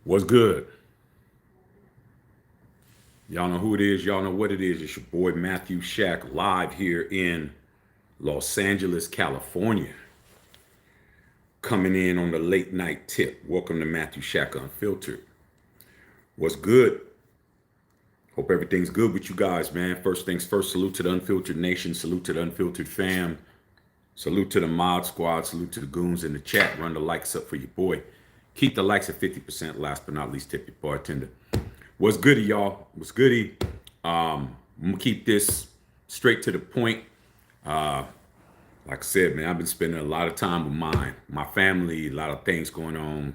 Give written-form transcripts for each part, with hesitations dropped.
What's good? Y'all know who it is. Y'all know what it is. It's your boy Matthew Shack live here in Los Angeles, California. Coming in on the late night tip. Welcome to Matthew Shack Unfiltered. What's good? Hope everything's good with you guys, man. First things first, salute to the Unfiltered Nation. Salute to the Unfiltered fam. Salute to the Mod Squad. Salute to the goons in the chat. Run the likes up for your boy. Keep the likes at 50%. Last but not least, tip your bartender. What's goody, y'all? What's goody? I'm gonna keep this straight to the point. Like I said, man, I've been spending a lot of time with my family, a lot of things going on,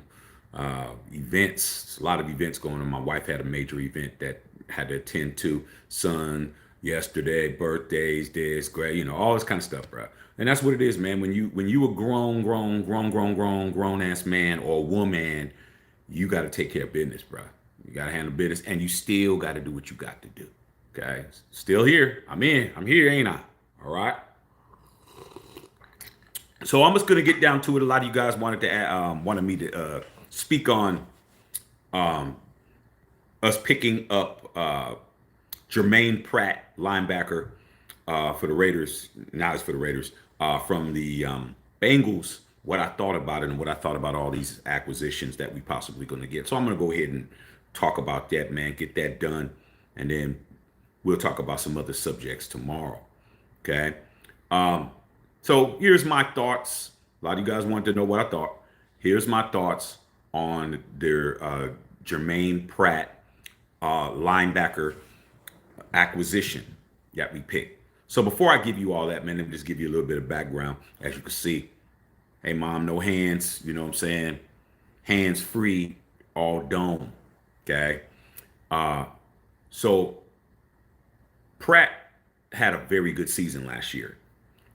events, a lot of events going on. My wife had a major event that had to attend to, son yesterday, birthdays, this, great, all this kind of stuff, bro. And that's what it is, man. When you a grown ass man or woman, you got to take care of business, bro. You got to handle business, and you still got to do what you got to do. Okay, still here. I'm here, ain't I? All right. So I'm just gonna get down to it. A lot of you guys wanted me to speak on us picking up Germaine Pratt, linebacker for the Raiders. Now it's for the Raiders from the Bengals. What I thought about it and what I thought about all these acquisitions that we possibly going to get. So I'm going to go ahead and talk about that, man. Get that done, and then we'll talk about some other subjects tomorrow. Okay. So here's my thoughts. A lot of you guys wanted to know what I thought. Here's my thoughts on their Germaine Pratt linebacker acquisition that we picked. So before I give you all that, man, let me just give you a little bit of background. As you can see, hey, mom, no hands, you know what I'm saying? Hands free, all dome, okay? So Pratt had a very good season last year.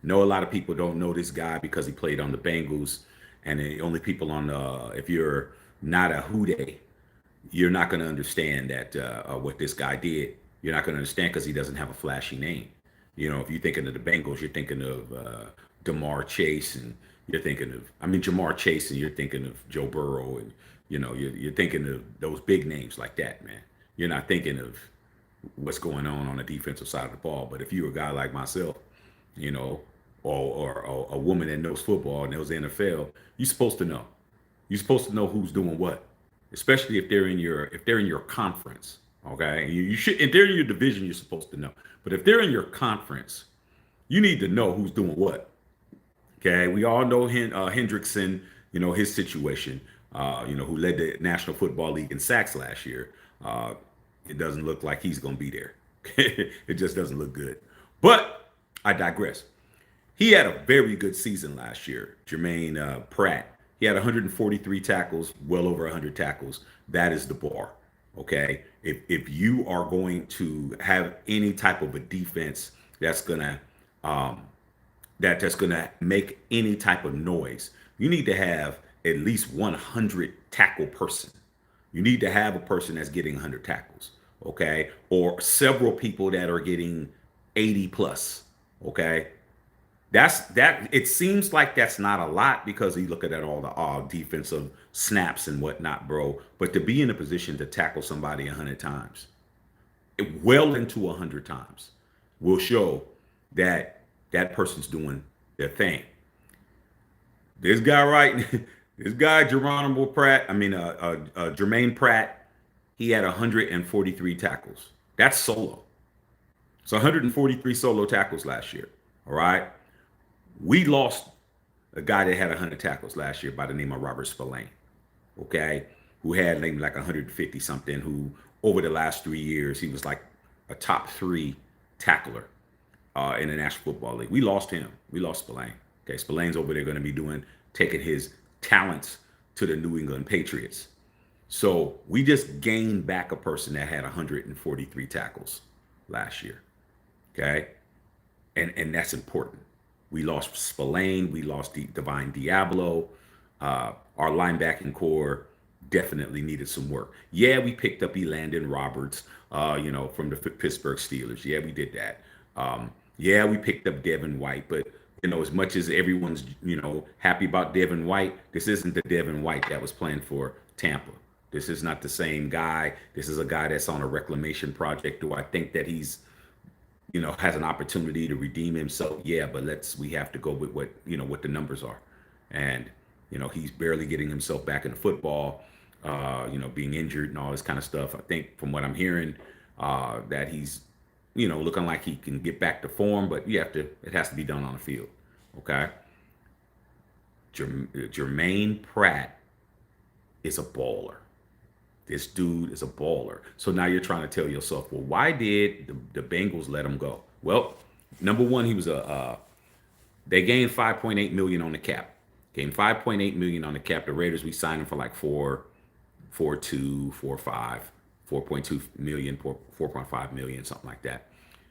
Know a lot of people don't know this guy because he played on the Bengals, and the only people on if you're not a Houday, you're not going to understand that what this guy did. You're not going to understand because he doesn't have a flashy name. If you're thinking of the Bengals, you're thinking of Jamar Chase, and you're thinking of Jamar Chase, and you're thinking of Joe Burrow, and you're thinking of those big names like that, man. You're not thinking of what's going on the defensive side of the ball. But if you're a guy like myself, or a woman that knows football and knows the NFL, you're supposed to know. You're supposed to know who's doing what, especially if they're in your conference. Okay, you should. If they're in your division, you're supposed to know. But if they're in your conference, you need to know who's doing what. Okay, we all know Hendrickson, his situation, who led the National Football League in sacks last year. It doesn't look like he's going to be there. It just doesn't look good. But I digress. He had a very good season last year, Germaine Pratt. He had 143 tackles, well over 100 tackles. That is the bar. Okay, if you are going to have any type of a defense that's gonna make any type of noise, you need to have at least 100 tackle person. You need to have a person that's getting 100 tackles, okay, or several people that are getting 80 plus. Okay, that. It seems like that's not a lot because you look at all the defensive snaps and whatnot, bro. But to be in a position to tackle somebody 100 times, well into 100 times, will show that that person's doing their thing. This guy, right? This guy, Germaine Pratt, he had 143 tackles. That's solo. So 143 solo tackles last year. All right. We lost a guy that had 100 tackles last year by the name of Robert Spillane, okay, who had maybe like 150 something, who over the last 3 years, he was like a top 3 tackler in the National Football League. We lost him. We lost Spillane. Okay, Spillane's over there going to be taking his talents to the New England Patriots. So we just gained back a person that had 143 tackles last year, okay, and that's important. We lost Spillane. We lost Divine Diablo. Our linebacking core definitely needed some work. Yeah, we picked up Elandon Roberts, from the Pittsburgh Steelers. Yeah, we did that. Yeah, we picked up Devin White. But, as much as everyone's, happy about Devin White, this isn't the Devin White that was playing for Tampa. This is not the same guy. This is a guy that's on a reclamation project. Do I think that he's, has an opportunity to redeem himself? Yeah, but we have to go with what the numbers are. And, he's barely getting himself back into football, being injured and all this kind of stuff. I think from what I'm hearing, that he's, looking like he can get back to form, but it has to be done on the field. Okay. Germaine Pratt is a baller. This dude is a baller. So now you're trying to tell yourself, well, why did the Bengals let him go? Well, number one, he was they gained 5.8 million on the cap. Gained 5.8 million on the cap. The Raiders, we signed him for like 4.2, 4.5, 4.2 million, 4.5 million, something like that.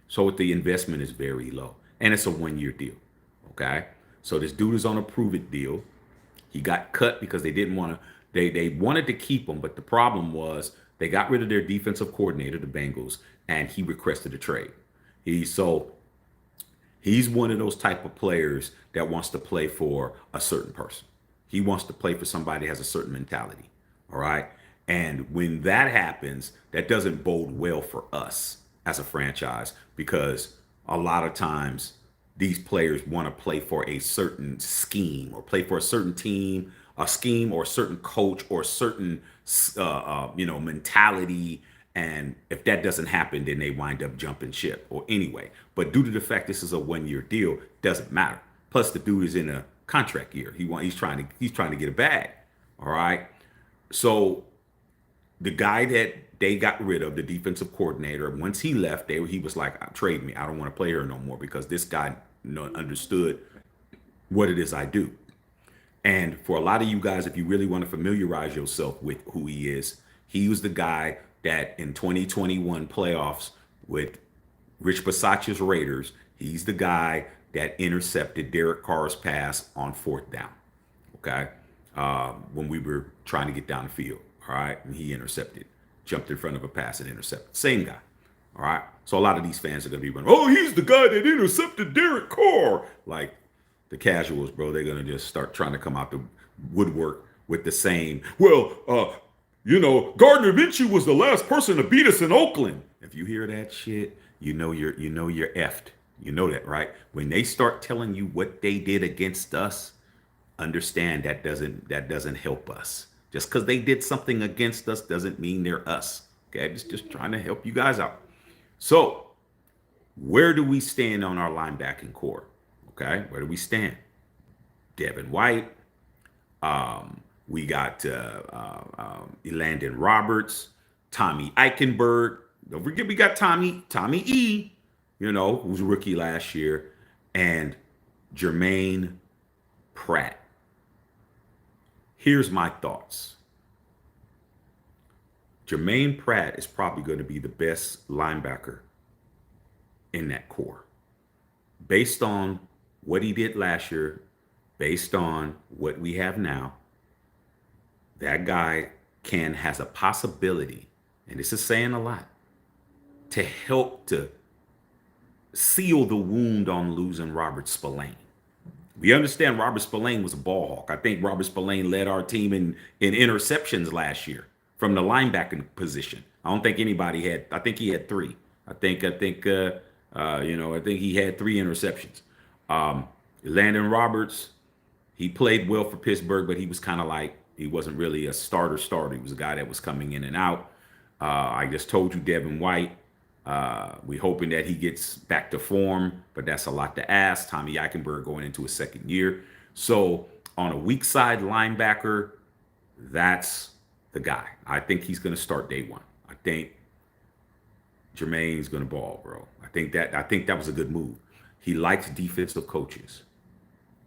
So the investment is very low. And it's a 1 year deal. Okay. So this dude is on a prove it deal. He got cut because they didn't want to. They wanted to keep him, but the problem was they got rid of their defensive coordinator, the Bengals, and he requested a trade. He's one of those type of players that wants to play for a certain person. He wants to play for somebody that has a certain mentality. All right. And when that happens, that doesn't bode well for us as a franchise, because a lot of times these players want to play for a certain scheme or play for a certain team, a scheme or a certain coach or a certain, mentality. And if that doesn't happen, then they wind up jumping ship or anyway. But due to the fact this is a 1 year deal, doesn't matter. Plus the dude is in a contract year. He's trying to get a bag. All right. So the guy that they got rid of, the defensive coordinator, once he left, he was like, trade me. I don't want to play here no more, because this guy understood what it is I do. And for a lot of you guys, if you really want to familiarize yourself with who he is, he was the guy that in 2021 playoffs with Rich Bisaccia's Raiders, he's the guy that intercepted Derek Carr's pass on 4th down. Okay. When we were trying to get down the field. All right. And he intercepted, jumped in front of a pass and intercepted. Same guy. All right. So a lot of these fans are going to be running, oh, he's the guy that intercepted Derek Carr. Like the casuals, bro, they're going to just start trying to come out the woodwork with the same, well, Gardner Minshew was the last person to beat us in Oakland. If you hear that shit, you're effed. You know that, right? When they start telling you what they did against us, understand that doesn't help us. Just because they did something against us doesn't mean they're us. Okay, just trying to help you guys out. So, where do we stand on our linebacking core? Okay, where do we stand? Devin White. We got Elandon Roberts, Tommy Eichenberg. Don't forget we got Tommy E. Who's a rookie last year, and Germaine Pratt. Here's my thoughts. Germaine Pratt is probably going to be the best linebacker in that core. Based on what he did last year, based on what we have now, that guy has a possibility, and this is saying a lot, to help to seal the wound on losing Robert Spillane. We understand Robert Spillane was a ball hawk. I think Robert Spillane led our team in interceptions last year from the linebacking position. I don't think anybody had. I think he had 3. I think he had 3 interceptions. Landon Roberts, he played well for Pittsburgh, but he was kind of like, he wasn't really a starter. He was a guy that was coming in and out. I just told you Devin White. We're hoping that he gets back to form, but that's a lot to ask. Tommy Eichenberg going into his 2nd year. So on a weak side linebacker, that's the guy. I think he's going to start day one. I think Jermaine's going to ball, bro. I think that was a good move. He likes defensive coaches.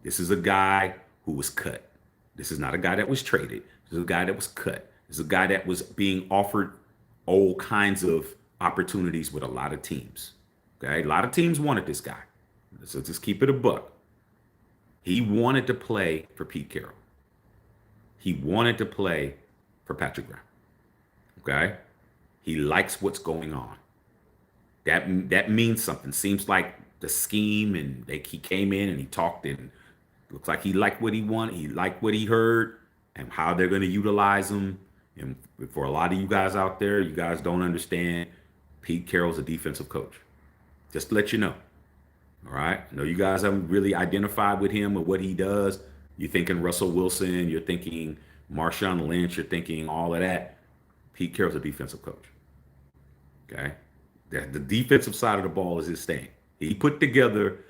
This is a guy who was cut. This is not a guy that was traded. This is a guy that was cut. This is a guy that was being offered all kinds of opportunities with a lot of teams. Okay, a lot of teams wanted this guy. So just keep it a buck. He wanted to play for Pete Carroll. He wanted to play for Patrick Graham. Okay, he likes what's going on. That means something. Seems like the scheme, and he came in and he talked, and looks like he liked what he wanted. He liked what he heard and how they're going to utilize him. And for a lot of you guys out there, you guys don't understand. Pete Carroll's a defensive coach. Just to let you know. All right. I know you guys haven't really identified with him or what he does. You're thinking Russell Wilson. You're thinking Marshawn Lynch. You're thinking all of that. Pete Carroll's a defensive coach. Okay. The defensive side of the ball is his thing. He put together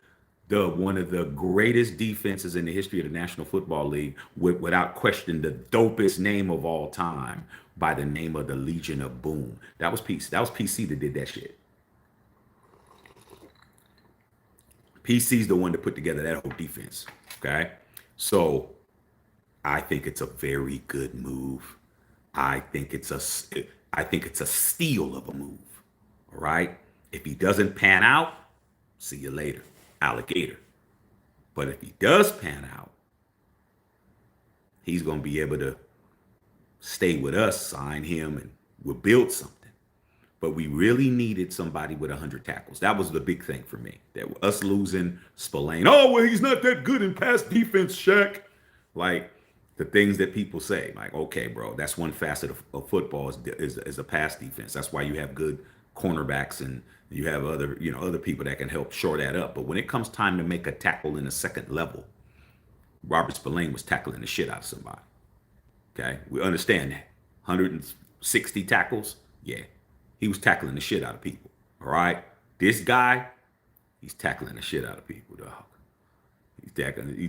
the one of the greatest defenses in the history of the National Football League without question the dopest name of all time by the name of the Legion of Boom. That was Pete. That was PC that did that shit. PC's the one that put together that whole defense. Okay. So I think it's a very good move. I think it's a I think it's a steal of a move. All right. If he doesn't pan out, see you later, alligator. But if he does pan out, he's going to be able to stay with us, sign him, and we'll build something. But we really needed somebody with 100 tackles. That was the big thing for me. That us losing Spillane. Oh, well, he's not that good in pass defense, Shaq. Like the things that people say. Like, okay, bro, that's one facet of football is a pass defense. That's why you have good cornerbacks and you have other people that can help shore that up. But when it comes time to make a tackle in the second level, Robert Spillane was tackling the shit out of somebody. Okay, we understand that. 160 tackles, yeah. He was tackling the shit out of people. All right. This guy, he's tackling the shit out of people, dog. He's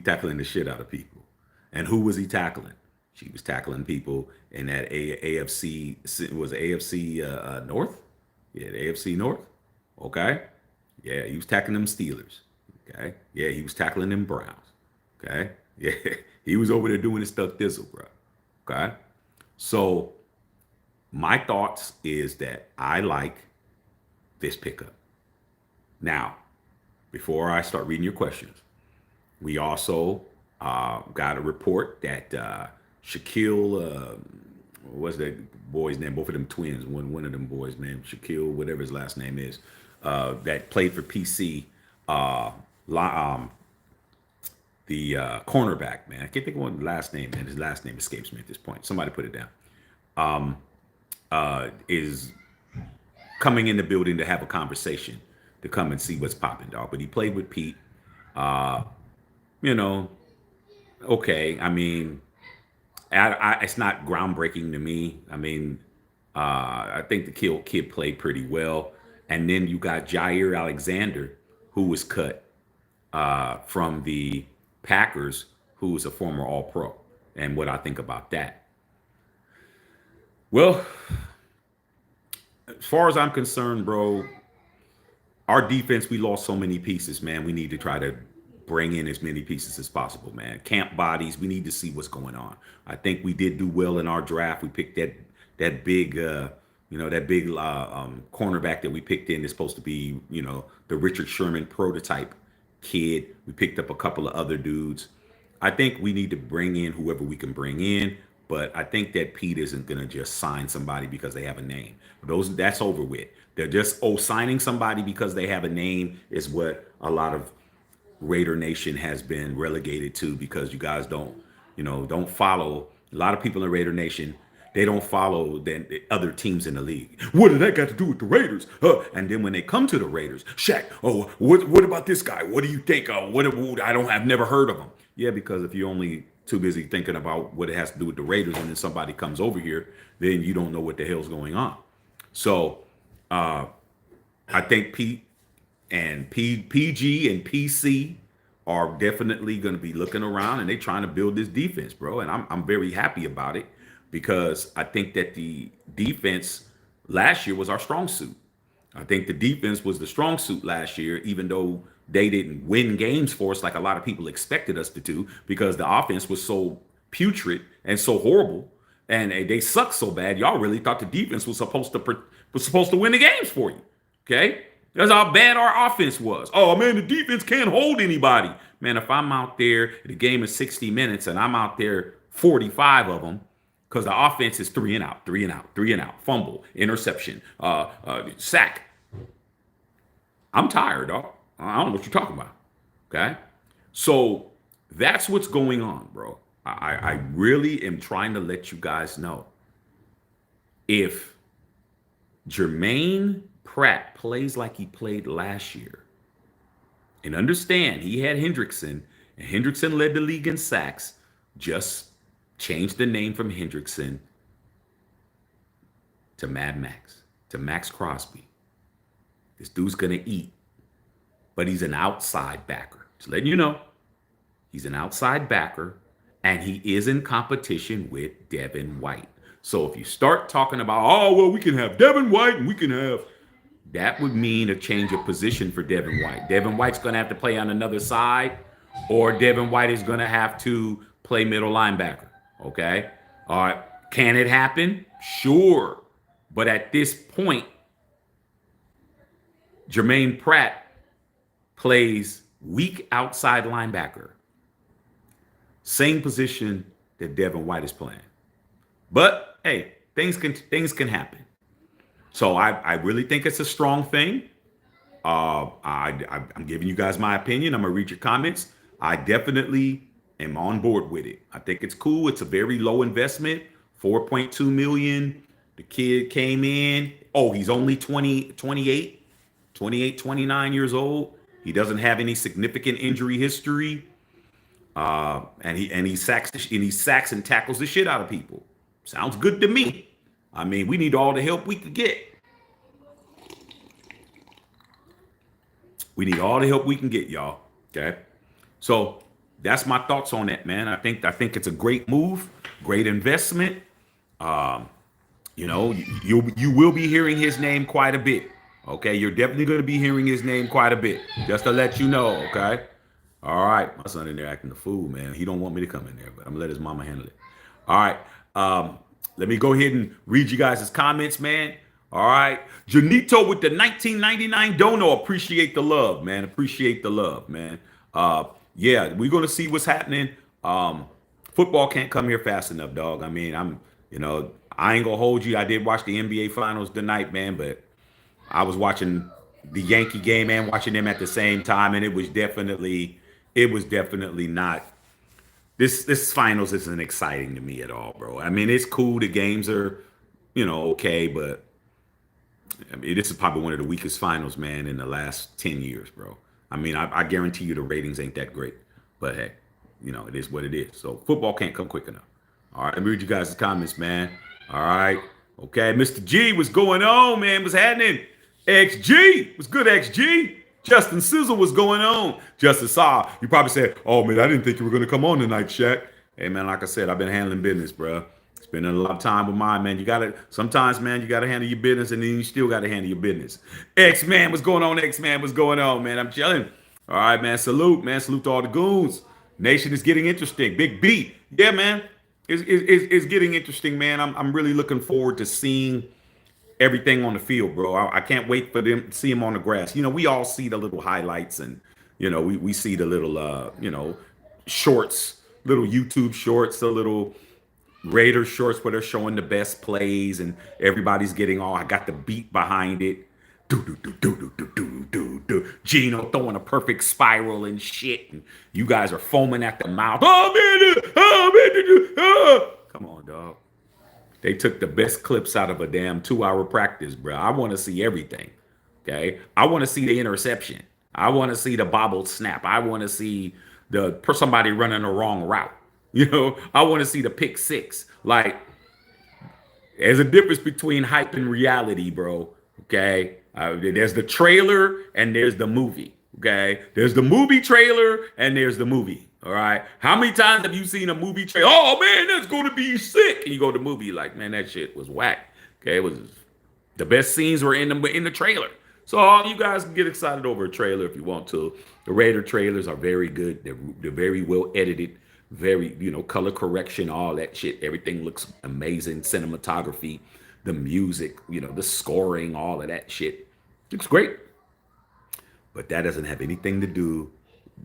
tackling the shit out of people. And who was he tackling? She was tackling people in that AFC. Was it AFC North? Yeah, the AFC North. Okay. Yeah, he was tackling them Steelers. Okay. Yeah, he was tackling them Browns. Okay. Yeah, he was over there doing his stuff thistle, bro. Okay. So my thoughts is that I like this pickup. Now, before I start reading your questions, we also got a report that Shaquille, what's that boy's name? Both of them twins. One of them boys, man, Shaquille, whatever his last name is, that played for PC. The cornerback, man. I can't think of what last name, man. His last name escapes me at this point. Somebody put it down. Is coming in the building to have a conversation, to come and see what's popping, dog. But he played with Pete. Uh, you know, okay. I mean, it's not groundbreaking to me. I mean, I think the kid played pretty well. And then you got Jair Alexander, who was cut from the Packers, who was a former All-Pro. And what I think about that. Well, as far as I'm concerned, bro, our defense, we lost so many pieces, man. We need to try to bring in as many pieces as possible, man. Camp bodies, we need to see what's going on. I think we did do well in our draft. We picked that big, cornerback that we picked in is supposed to be, the Richard Sherman prototype kid. We picked up a couple of other dudes. I think we need to bring in whoever we can bring in. But I think that Pete isn't gonna just sign somebody because they have a name. That's over with. They're just signing somebody because they have a name is what a lot of Raider Nation has been relegated to, because you guys don't follow. A lot of people in Raider Nation, they don't follow the other teams in the league. What did that got to do with the Raiders? And then when they come to the Raiders, Shaq, what about this guy? What do you think? I've never heard of him. Yeah, because if you're only too busy thinking about what it has to do with the Raiders, and then somebody comes over here, then you don't know what the hell's going on. So I think Pete and PG and PC are definitely going to be looking around, and they're trying to build this defense, bro. And I'm very happy about it, because I think that the defense last year was our strong suit. I think the defense was the strong suit last year, even though they didn't win games for us like a lot of people expected us to do, because the offense was so putrid and so horrible, and they sucked so bad. Y'all really thought the defense was supposed to win the games for you. Okay, that's how bad our offense was. Oh man, the defense can't hold anybody. Man, if I'm out there, the game is 60 minutes, and I'm out there 45 of them, because the offense is 3 and out, 3 and out, 3 and out, fumble, interception, sack. I'm tired, dog. I don't know what you're talking about. Okay. So that's what's going on, bro. I really am trying to let you guys know If Germaine Pratt plays like he played last year, and understand he had Hendrickson, and Hendrickson led the league in sacks, just change the name from Hendrickson to Mad Max, to Max Crosby. This dude's gonna eat, but he's an outside backer. Just letting you know, he's an outside backer, and he is in competition with Devin White. So if you start talking about, oh, well, we can have Devin White and we can have, that would mean a change of position for Devin White. Devin White's going to have to play on another side, or Devin White is going to have to play middle linebacker. Okay? All right. Can it happen? Sure. But at this point, Germaine Pratt plays weak outside linebacker. Same position that Devin White is playing. But hey, things can happen. So I really think it's a strong thing. I'm giving you guys my opinion. I'm gonna read your comments. I definitely am on board with it. I think it's cool. It's a very low investment, 4.2 million. The kid came in. Oh, he's only 28, 29 years old. He doesn't have any significant injury history. And he sacks and tackles the shit out of people. Sounds good to me. I mean, we need all the help we could get. We need all the help we can get, y'all. Okay. So that's my thoughts on that, man. I think it's a great move, great investment. You know, you will be hearing his name quite a bit. Okay, you're definitely going to be hearing his name quite a bit. Just to let you know, okay. All right, my son in there acting the fool, man. He don't want me to come in there, but I'm gonna let his mama handle it. All right, let me go ahead and read you guys' comments, man. All right, Janito with the 1999 dono. Appreciate the love, man. Appreciate the love, man. Yeah, we're gonna see what's happening. Football can't come here fast enough, dog. I mean, I ain't gonna hold you. I did watch the NBA finals tonight, man, but I was watching the Yankee game and watching them at the same time, and it was definitely not. This finals isn't exciting to me at all, bro. I mean, it's cool. The games are, okay, but I mean, this is probably one of the weakest finals, man, in the last 10 years, bro. I mean, I guarantee you the ratings ain't that great, but hey, it is what it is. So football can't come quick enough. All right, let me read you guys' comments, man. All right, okay, Mr. G, what's going on, man? What's happening? XG, what's good, XG? Justin Sizzle, what's going on? Justin Saw, you probably said, oh, man, I didn't think you were going to come on tonight, Shaq. Hey, man, like I said, I've been handling business, bro. Spending a lot of time with mine, man. Sometimes, man, you got to handle your business, and then you still got to handle your business. X-Man, what's going on, X-Man? What's going on, man? I'm chilling. All right, man, salute, man. Salute to all the goons. Nation is getting interesting. Big B. Yeah, man, it's getting interesting, man. I'm really looking forward to seeing everything on the field, bro. I can't wait for them to see him on the grass. We all see the little highlights and, we see the little, shorts, little YouTube shorts, the little Raider shorts where they're showing the best plays and everybody's getting all, I got the beat behind it. Gino throwing a perfect spiral and shit. And you guys are foaming at the mouth. Oh, man. Come on, dog. They took the best clips out of a damn 2-hour practice, bro. I want to see everything. Okay. I want to see the interception. I want to see the bobbled snap. I want to see somebody running the wrong route. I want to see the pick six. Like, there's a difference between hype and reality, bro. Okay. There's the trailer and there's the movie. Okay. There's the movie trailer and there's the movie. All right. How many times have you seen a movie trailer? Oh man, that's going to be sick. And you go to the movie like, man, that shit was whack. Okay. It was the best scenes were in the trailer. So you guys can get excited over a trailer if you want to. The Raider trailers are very good. They're very well edited. Very, color correction, all that shit. Everything looks amazing. Cinematography, the music, the scoring, all of that shit. Looks great. But that doesn't have anything to do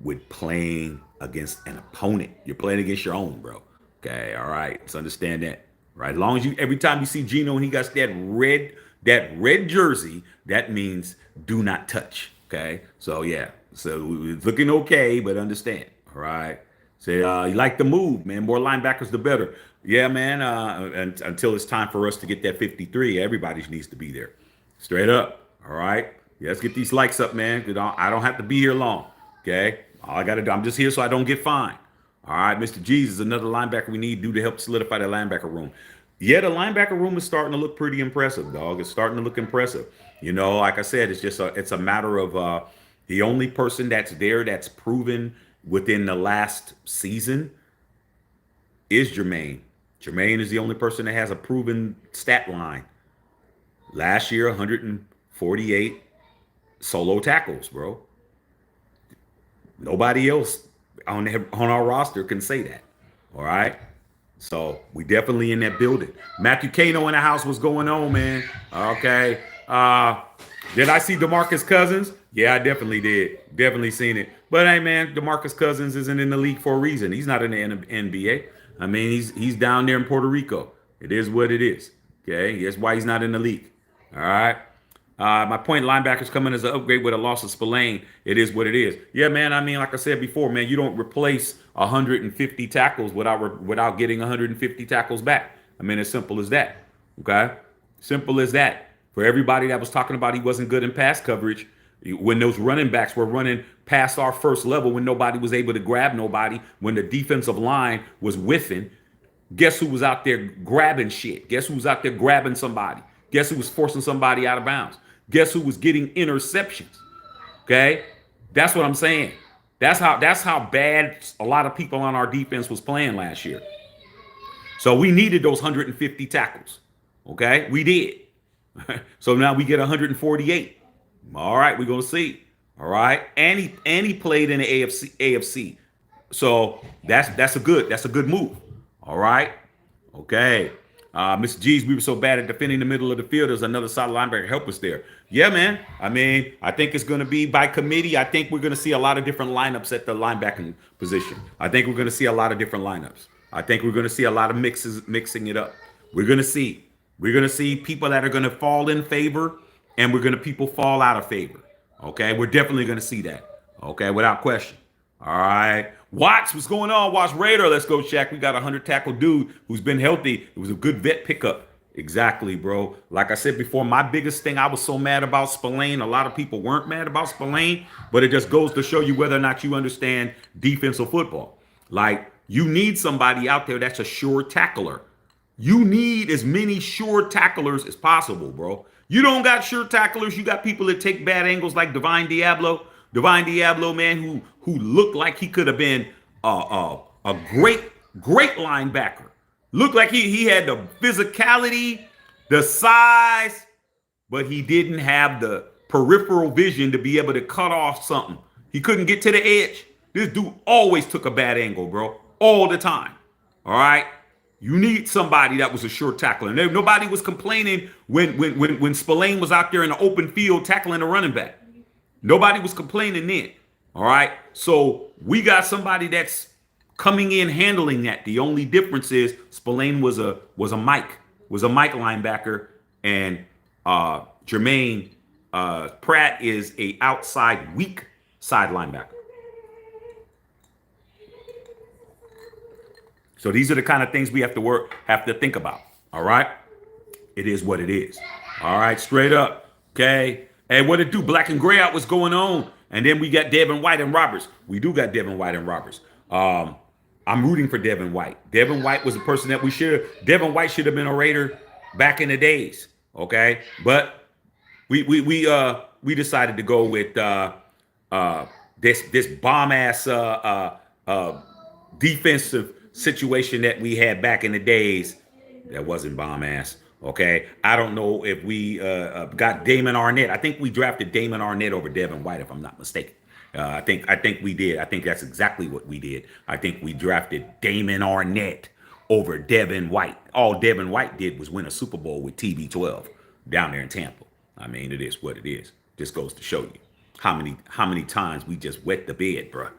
with playing against an opponent. You're playing against your own, bro. Okay, all right. Let's understand that. Right. As long as every time you see Gino and he got that red jersey, that means do not touch. Okay. So yeah. So it's looking okay, but understand. All right. Say, you like the move, man. More linebackers, the better. Yeah, man. Until it's time for us to get that 53, everybody needs to be there. Straight up. All right. Yeah, let's get these likes up, man. 'Cause I don't have to be here long. Okay. All I got to do, I'm just here so I don't get fined. All right. Mr. G's is another linebacker we need to do to help solidify the linebacker room. Yeah, the linebacker room is starting to look pretty impressive, dog. It's starting to look impressive. Like I said, it's a matter of the only person that's there that's proven within the last season is Germaine. Germaine is the only person that has a proven stat line. Last year, 148 solo tackles, bro. Nobody else on our roster can say that. All right. So we definitely in that building. Matthew Kano in the house. What's going on, man? Okay. Did I see DeMarcus Cousins? Yeah, I definitely did. Definitely seen it. But hey, man, DeMarcus Cousins isn't in the league for a reason. He's not in the NBA. I mean, he's down there in Puerto Rico. It is what it is. Okay, that's why he's not in the league. All right. My point, linebackers coming as an upgrade with a loss of Spillane. It is what it is. Yeah, man. I mean, like I said before, man, you don't replace 150 tackles without getting 150 tackles back. I mean, as simple as that. Okay, simple as that. For everybody that was talking about he wasn't good in pass coverage, when those running backs were running past our first level, when nobody was able to grab nobody, when the defensive line was whiffing, guess who was out there grabbing shit? Guess who was out there grabbing somebody? Guess who was forcing somebody out of bounds? Guess who was getting interceptions? Okay, that's what I'm saying. That's how bad a lot of people on our defense was playing last year. So we needed those 150 tackles. Okay, we did. So now we get 148. All right, we're gonna see. All right, and he played in the AFC. So that's a good move. All right. Okay. Mr. G's, we were so bad at defending the middle of the field. There's another solid linebacker help us there. Yeah, man. I mean, I think it's going to be by committee. I think we're going to see a lot of different lineups at the linebacking position. I think we're going to see a lot of different lineups. I think we're going to see a lot of mixing it up. We're going to see. We're going to see people that are going to fall in favor, and we're going to people fall out of favor. Okay, we're definitely going to see that. Okay, without question. All right. Watts, what's going on? Watts Raider. Let's go, Shaq. We got a 100 tackle dude who's been healthy. It was a good vet pickup. Exactly, bro. Like I said before, my biggest thing, I was so mad about Spillane. A lot of people weren't mad about Spillane, but it just goes to show you whether or not you understand defensive football. Like, you need somebody out there that's a sure tackler. You need as many sure tacklers as possible, bro. You don't got sure tacklers. You got people that take bad angles like Divine Diablo. Divine Diablo, man, who looked like he could have been a great linebacker. Looked like he had the physicality, the size, but he didn't have the peripheral vision to be able to cut off something. He couldn't get to the edge. This dude always took a bad angle, bro, all the time. All right. You need somebody that was a sure tackler. And nobody was complaining when Spillane was out there in the open field tackling a running back. Nobody was complaining then. All right. So we got somebody that's coming in handling that. The only difference is Spillane was a Mike linebacker, and Germaine Pratt is a outside weak side linebacker. So these are the kind of things we have to think about. All right. It is what it is. All right. Straight up. Okay. Hey, what it do? Black and gray out. What's going on? And then we got Devin White and Roberts. We do got Devin White and Roberts. I'm rooting for Devin White. Devin White was a person that Devin White should have been a Raider back in the days. Okay. But we decided to go with this bomb ass defensive situation that we had back in the days. That wasn't bomb ass. Okay, I don't know if we got Damon Arnett. I think we drafted Damon Arnett over Devin White, if I'm not mistaken. I think we did. I think that's exactly what we did. I think we drafted Damon Arnett over Devin White. All Devin White did was win a Super Bowl with TB12 down there in Tampa. I mean, it is what it is. Just goes to show you how many times we just wet the bed, bro.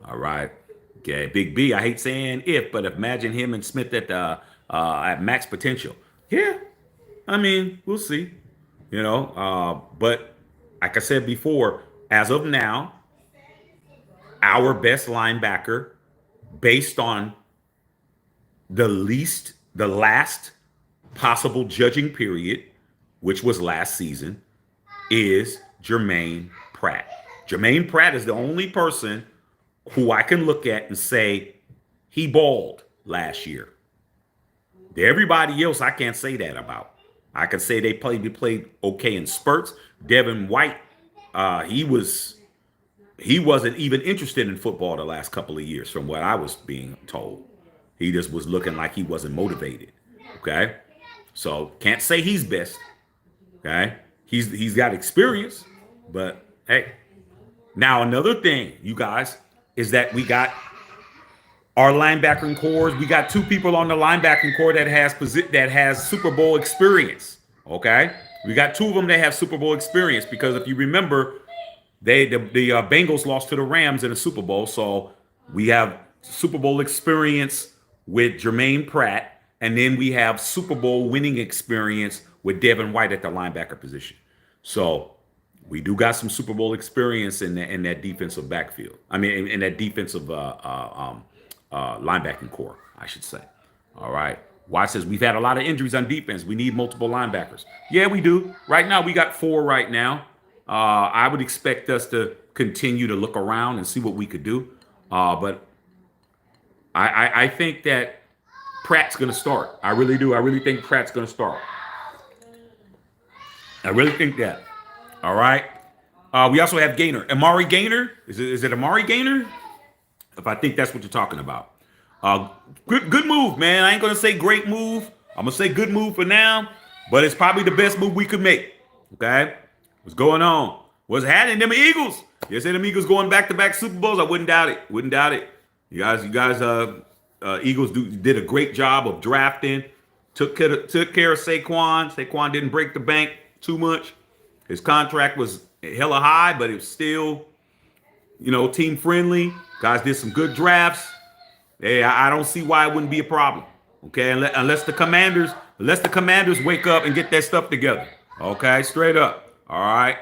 All right. Okay, Big B. I hate saying if, but imagine him and Smith at max potential. Yeah. I mean, we'll see, but like I said before, as of now, our best linebacker based on the last possible judging period, which was last season, is Germaine Pratt. Germaine Pratt is the only person who I can look at and say he balled last year. Everybody else, I can't say that about. I can say they played okay in spurts. Devin White, he wasn't even interested in football the last couple of years, from what I was being told. He just was looking like he wasn't motivated. Okay, so can't say he's best. Okay, he's got experience, but hey, now another thing, you guys, is that we got our linebacking cores. We got two people on the linebacking core that has Super Bowl experience. Okay, we got two of them that have Super Bowl experience because if you remember, the Bengals lost to the Rams in the Super Bowl, so we have Super Bowl experience with Germaine Pratt, and then we have Super Bowl winning experience with Devin White at the linebacker position. So we do got some Super Bowl experience in that defensive backfield. I mean, in that defensive linebacking core, I should say. All right. Watch says we've had a lot of injuries on defense. We need multiple linebackers. Yeah, we do. Right now, we got 4 right now. I would expect us to continue to look around and see what we could do. But I think that Pratt's going to start. I really do. I really think Pratt's going to start. I really think that. All right. We also have Gaynor. Amari Gaynor. Is it Amari Gaynor? If I think that's what you're talking about. Good move, man. I ain't going to say great move. I'm going to say good move for now. But it's probably the best move we could make. Okay? What's going on? What's happening? Them Eagles. You say them Eagles going back-to-back Super Bowls? I wouldn't doubt it. Wouldn't doubt it. You guys, Eagles did a great job of drafting. Took care of Saquon. Saquon didn't break the bank too much. His contract was hella high, but it was still, team friendly. Guys did some good drafts. Hey, I don't see why it wouldn't be a problem. Okay, unless the Commanders wake up and get that stuff together. Okay, straight up. All right.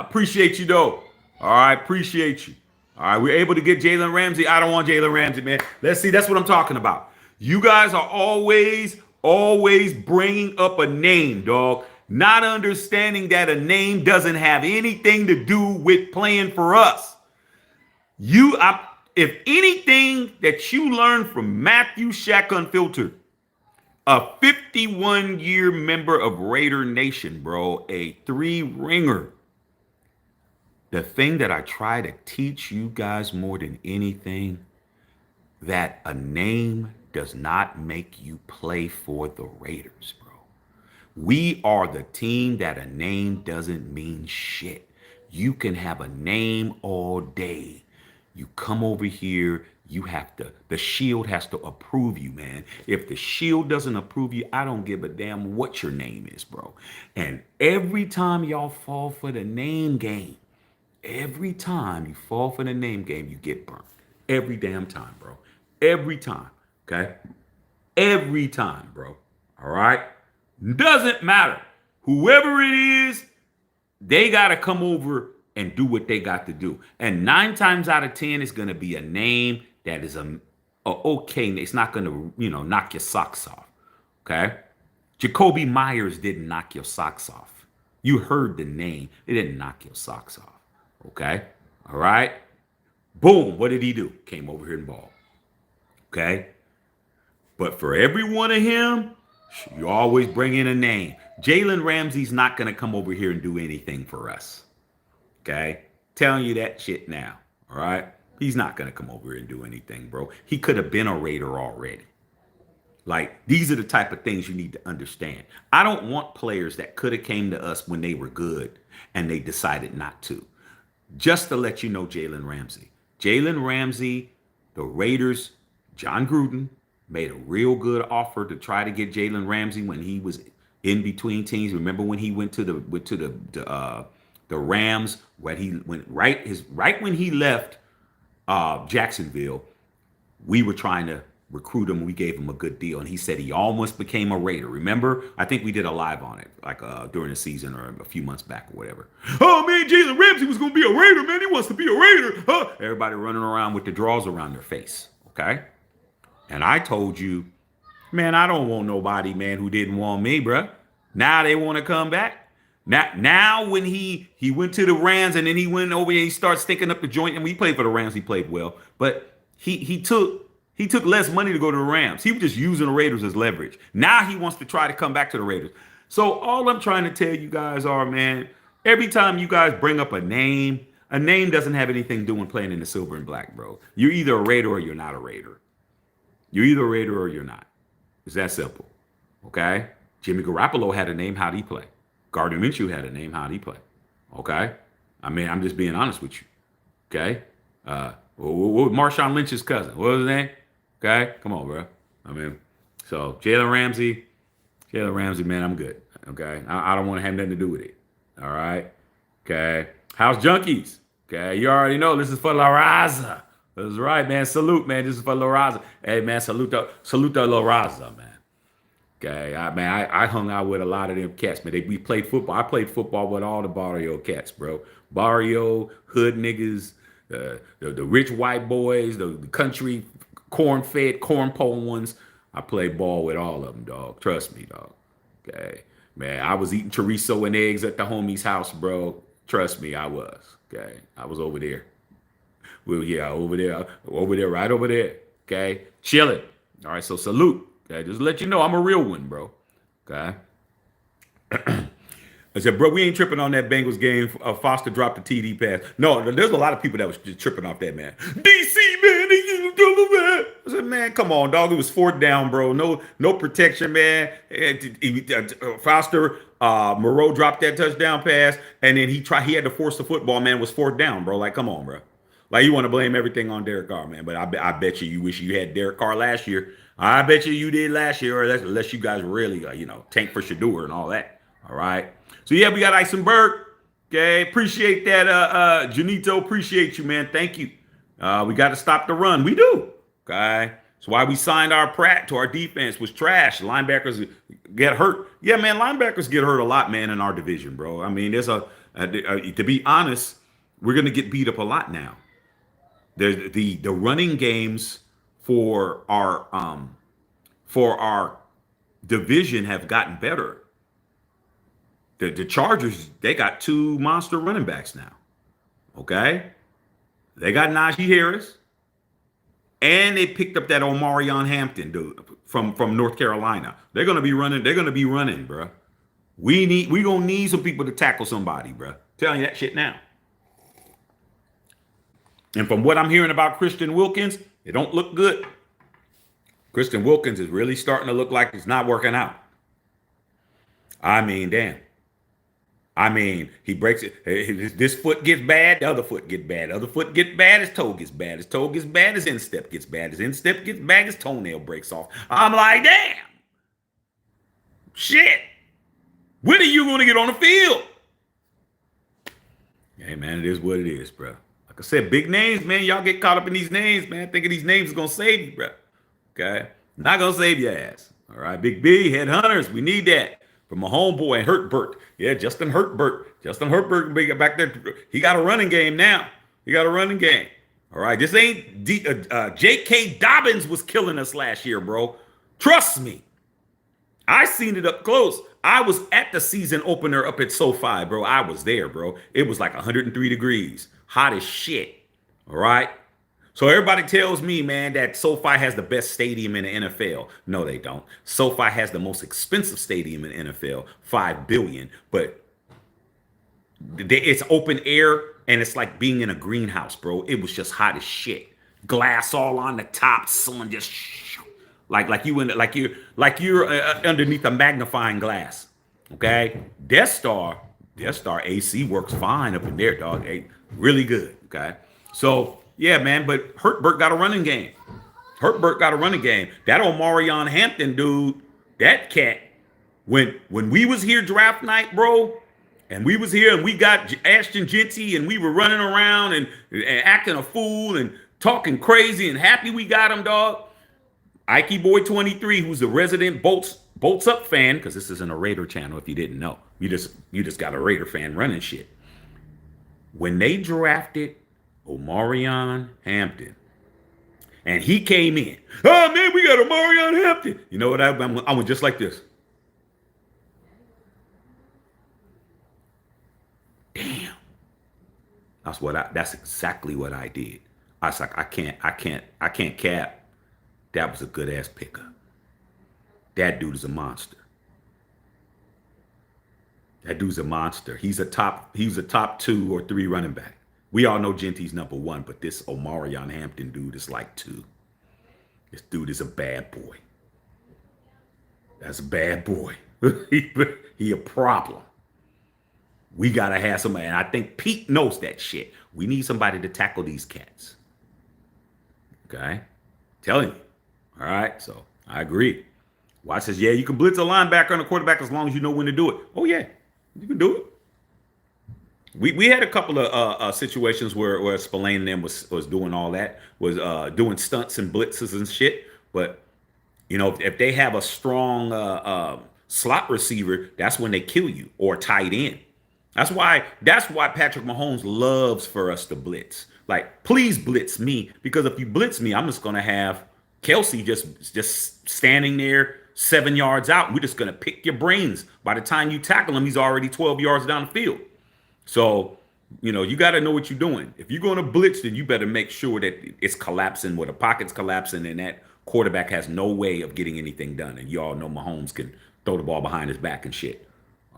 Appreciate you though. All right, appreciate you. All right, we're able to get Jalen Ramsey. I don't want Jalen Ramsey, man. Let's see. That's what I'm talking about. You guys are always bringing up a name, dog. Not understanding that a name doesn't have anything to do with playing for us. If anything that you learn from Matthew Shaq Unfiltered, a 51-year member of Raider Nation, bro, a 3-ringer. The thing that I try to teach you guys more than anything, that a name does not make you play for the Raiders, bro. We are the team that a name doesn't mean shit. You can have a name all day. You come over here, the Shield has to approve you, man. If the Shield doesn't approve you, I don't give a damn what your name is, bro. And every time y'all fall for the name game, you get burnt. Every damn time, bro. Every time, okay? Every time, bro. All right? Doesn't matter. Whoever it is, they got to come over and do what they got to do. And 9 times out of 10, it's going to be a name that is okay. It's not going to, knock your socks off. Okay? Jacoby Myers didn't knock your socks off. You heard the name. It didn't knock your socks off. Okay? All right? Boom. What did he do? Came over here and balled. Okay? But for every one of him, you always bring in a name. Jalen Ramsey's not going to come over here and do anything for us. Okay? Telling you that shit now. All right? He's not going to come over here and do anything, bro. He could have been a Raider already. Like, these are the type of things you need to understand. I don't want players that could have came to us when they were good and they decided not to. Just to let you know, Jalen Ramsey. Jalen Ramsey, the Raiders, John Gruden, made a real good offer to try to get Jalen Ramsey when he was in between teams. Remember when he went to the Rams, where he went right when he left Jacksonville. We were trying to recruit him. We gave him a good deal, and he said he almost became a Raider. Remember? I think we did a live on it, like during the season or a few months back or whatever. Oh man, Jalen Ramsey was gonna be a Raider, man. He wants to be a Raider. Huh? Everybody running around with the draws around their face. Okay, and I told you, man, I don't want nobody, man, who didn't want me, bruh. Now they want to come back. Now when he went to the Rams and then he went over and he started sticking up the joint, and we played for the Rams, he played well, but he took less money to go to the Rams. He was just using the Raiders as leverage. Now he wants to try to come back to the Raiders. So all I'm trying to tell you guys are, man, every time you guys bring up a name doesn't have anything doing playing in the silver and black, bro. You're either a Raider or you're not a Raider. You're either a Raider or you're not. It's that simple. Okay? Jimmy Garoppolo had a name. How'd he play? Gardner Minshew had a name. How'd he play? Okay? I mean, I'm just being honest with you. Okay? What Marshawn Lynch's cousin? What was his name? Okay? Come on, bro. I mean, so Jalen Ramsey, man, I'm good. Okay? I don't want to have nothing to do with it. All right? Okay? House Junkies. Okay? You already know this is for La Raza. That's right, man. Salute, man. This is for La Raza. Hey, man, salute to La Raza, man. Okay, I hung out with a lot of them cats, man. We played football. I played football with all the barrio cats, bro. Barrio, hood niggas, the rich white boys, the country corn-fed, corn-pole ones. I played ball with all of them, dog. Trust me, dog. Okay, man, I was eating chorizo and eggs at the homie's house, bro. Trust me, I was. Okay, I was over there. Well, yeah, over there, right over there. Okay, chilling. All right, so salute. Okay, just to let you know, I'm a real one, bro. Okay. I said, bro, we ain't tripping on that Bengals game. Foster dropped the TD pass. No, there's a lot of people that was just tripping off that, man. DC, man, I said, man, come on, dog. It was fourth down, bro. No protection, man. Foster, Moreau dropped that touchdown pass, and then he had to force the football, man. It was fourth down, bro. Like, come on, bro. Like, you want to blame everything on Derek Carr, man. But I bet you wish you had Derek Carr last year. I bet you did last year, or unless you guys really, tank for Shador and all that. All right. So, yeah, we got Eisenberg. Okay. Appreciate that, Janito. Appreciate you, man. Thank you. We got to stop the run. We do. Okay. That's why we signed our Pratt to our defense was trash. Linebackers get hurt. Yeah, man, linebackers get hurt a lot, man, in our division, bro. I mean, there's to be honest, we're going to get beat up a lot now. There's the running games for our division have gotten better. The Chargers, they got two monster running backs now. Okay? They got Najee Harris, and they picked up that Omarion Hampton dude from North Carolina. They're gonna be running, bro. We gonna need some people to tackle somebody, bro. Telling you that shit now. And from what I'm hearing about Christian Wilkins, it don't look good. Christian Wilkins is really starting to look like it's not working out. I mean, damn. I mean, he breaks it. This foot gets bad, the other foot gets bad. The other foot gets bad, his toe gets bad. His toe gets bad, his instep gets bad. His instep gets bad, his toenail breaks off. I'm like, damn. Shit. When are you going to get on the field? Hey, man, it is what it is, bro. Like I said, big names, man. Y'all get caught up in these names, man. Thinking these names is going to save you, bro. Okay? Not going to save your ass. All right, Big B, headhunters, we need that. From my homeboy, Hurtbert. Yeah, Justin Hurtbert. Justin Hurtbert back there. He got a running game now. He got a running game. All right, this ain't J.K. Dobbins was killing us last year, bro. Trust me. I seen it up close. I was at the season opener up at SoFi, bro. I was there, bro. It was like 103 degrees. Hot as shit. All right? So everybody tells me, man, that SoFi has the best stadium in the NFL. No, they don't. SoFi has the most expensive stadium in the NFL, $5 billion. But it's open air, and it's like being in a greenhouse, bro. It was just hot as shit. Glass all on the top. Someone just like you're underneath a magnifying glass. Okay, Death Star AC works fine up in there, dog. Hey, really good. Okay, so. Yeah, man, but Hurtbert got a running game. That Omarion Hampton dude, that cat, when we was here draft night, bro, and we was here and we got Ashton Genty and we were running around and acting a fool and talking crazy and happy we got him, dog. Ikey Boy 23, who's the resident Bolts Up fan, because this isn't a Raider channel if you didn't know. You just got a Raider fan running shit. When they drafted Omarion Hampton, and he came in, oh man, we got Omarion Hampton. You know what? I went just like this. Damn. That's exactly what I did. I was like, I can't cap. That was a good ass pickup. That dude is a monster. That dude's a monster. He's a top 2 or 3 running back. We all know Genty's number 1, but this Omarion Hampton dude is like 2. This dude is a bad boy. That's a bad boy. he a problem. We gotta have somebody, and I think Pete knows that shit. We need somebody to tackle these cats. Okay? Telling you. All right, so I agree. Watch says, yeah, you can blitz a linebacker and a quarterback as long as you know when to do it. Oh, yeah, you can do it. We had a couple of situations where Spillane and them was doing all that, was doing stunts and blitzes and shit. But, you know, if they have a strong slot receiver, that's when they kill you, or tight end. That's why Patrick Mahomes loves for us to blitz. Like, please blitz me, because if you blitz me, I'm just going to have Kelsey just standing there 7 yards out. We're just going to pick your brains. By the time you tackle him, he's already 12 yards down the field. So, you know, you got to know what you're doing. If you're going to blitz, then you better make sure that it's collapsing, where the pocket's collapsing, and that quarterback has no way of getting anything done. And you all know Mahomes can throw the ball behind his back and shit.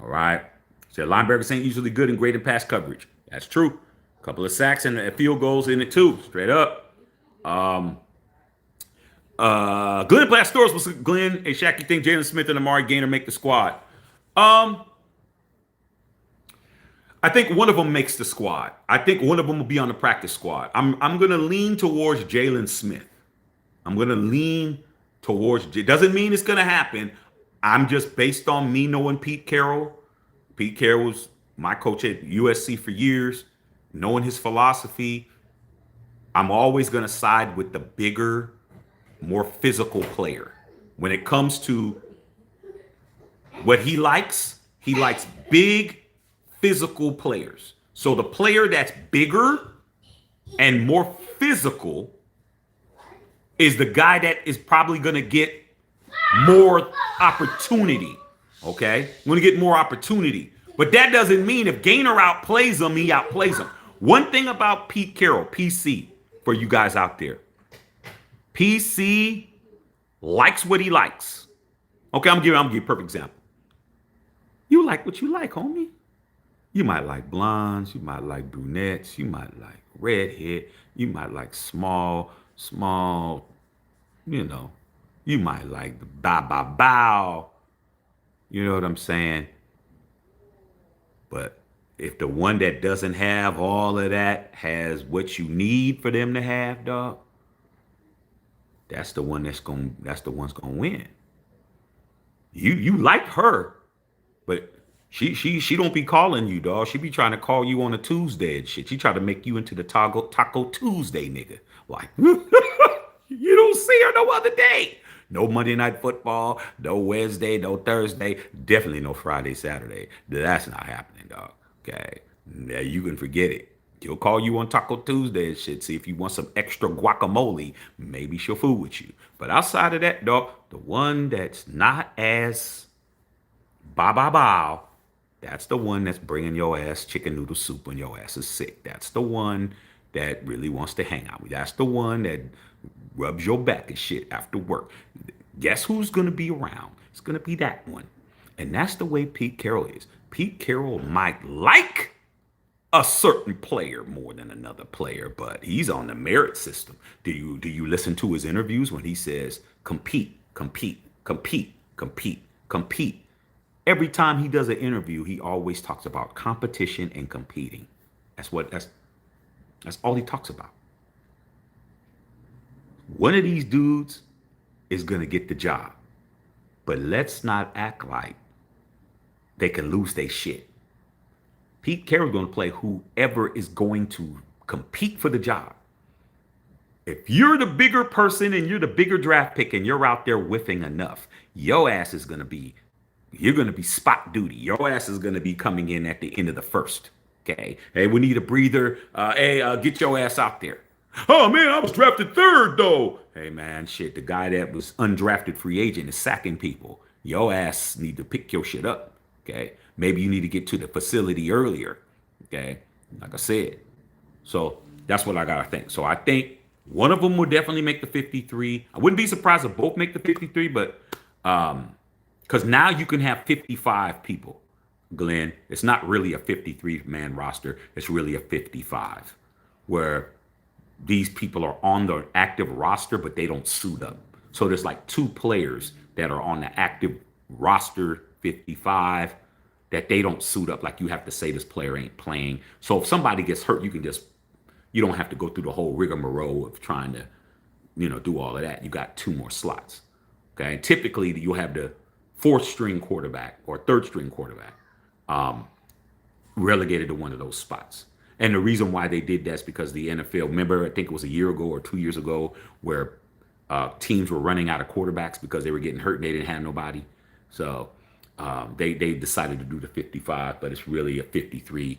All right. So linebackers ain't usually good and great in pass coverage. That's true. A couple of sacks and field goals in it too. Straight up. Glenn Blastors was Glenn. Hey, Shaq, you think Jalen Smith and Amari Gainer make the squad? I think one of them makes the squad. I think one of them will be on the practice squad. I'm gonna lean towards Jalen Smith. I'm gonna lean towards. Doesn't mean it's gonna happen. I'm just based on me knowing Pete Carroll. Pete Carroll was my coach at USC for years. Knowing his philosophy, I'm always gonna side with the bigger, more physical player. When it comes to what he likes big, physical players. So the player that's bigger and more physical is the guy that is probably going to get more opportunity. Okay? Going to get more opportunity. But that doesn't mean if Gainer outplays him, he outplays him. One thing about Pete Carroll, PC, for you guys out there, PC likes what he likes. Okay, I'm gonna give you a perfect example. You like what you like, homie. You might like blondes, you might like brunettes, you might like redhead, you might like small, you know, you might like the bow. You know what I'm saying? But if the one that doesn't have all of that has what you need for them to have, dog, that's the one's gonna win. You like her, but she don't be calling you, dog. She be trying to call you on a Tuesday and shit. She try to make you into the Taco Tuesday nigga. Like, you don't see her no other day. No Monday Night Football, no Wednesday, no Thursday, definitely no Friday, Saturday. That's not happening, dog. Okay, yeah, you can forget it. She'll call you on Taco Tuesday and shit. See if you want some extra guacamole. Maybe she'll fool with you. But outside of that, dog, the one that's not as bow, that's the one that's bringing your ass chicken noodle soup when your ass is sick. That's the one that really wants to hang out with you. That's the one that rubs your back and shit after work. Guess who's going to be around? It's going to be that one. And that's the way Pete Carroll is. Pete Carroll might like a certain player more than another player, but he's on the merit system. Do you listen to his interviews when he says compete? Every time he does an interview, he always talks about competition and competing. That's all he talks about. One of these dudes is going to get the job. But let's not act like they can lose their shit. Pete Carroll's going to play whoever is going to compete for the job. If you're the bigger person and you're the bigger draft pick and you're out there whiffing enough, your ass is gonna be you're gonna be spot duty. Your ass is gonna be coming in at the end of the first. Okay. Hey, we need a breather. Get your ass out there. Oh man, I was drafted third though. Hey man, shit. The guy that was undrafted free agent is sacking people. Your ass need to pick your shit up. Okay. Maybe you need to get to the facility earlier. Okay. Like I said. So that's what I gotta think. So I think one of them will definitely make the 53. I wouldn't be surprised if both make the 53, but because now you can have 55 people, Glenn. It's not really a 53 man roster. It's really a 55, where these people are on the active roster, but they don't suit up. So there's like two players that are on the active roster 55 that they don't suit up. Like you have to say this player ain't playing. So if somebody gets hurt, you don't have to go through the whole rigmarole of trying to, do all of that. You got two more slots. Okay. And typically you'll have the fourth string quarterback or third string quarterback relegated to one of those spots. And the reason why they did that is because the NFL, remember, I think it was a year ago or 2 years ago, where teams were running out of quarterbacks because they were getting hurt and they didn't have nobody. So they decided to do the 55, but it's really a 53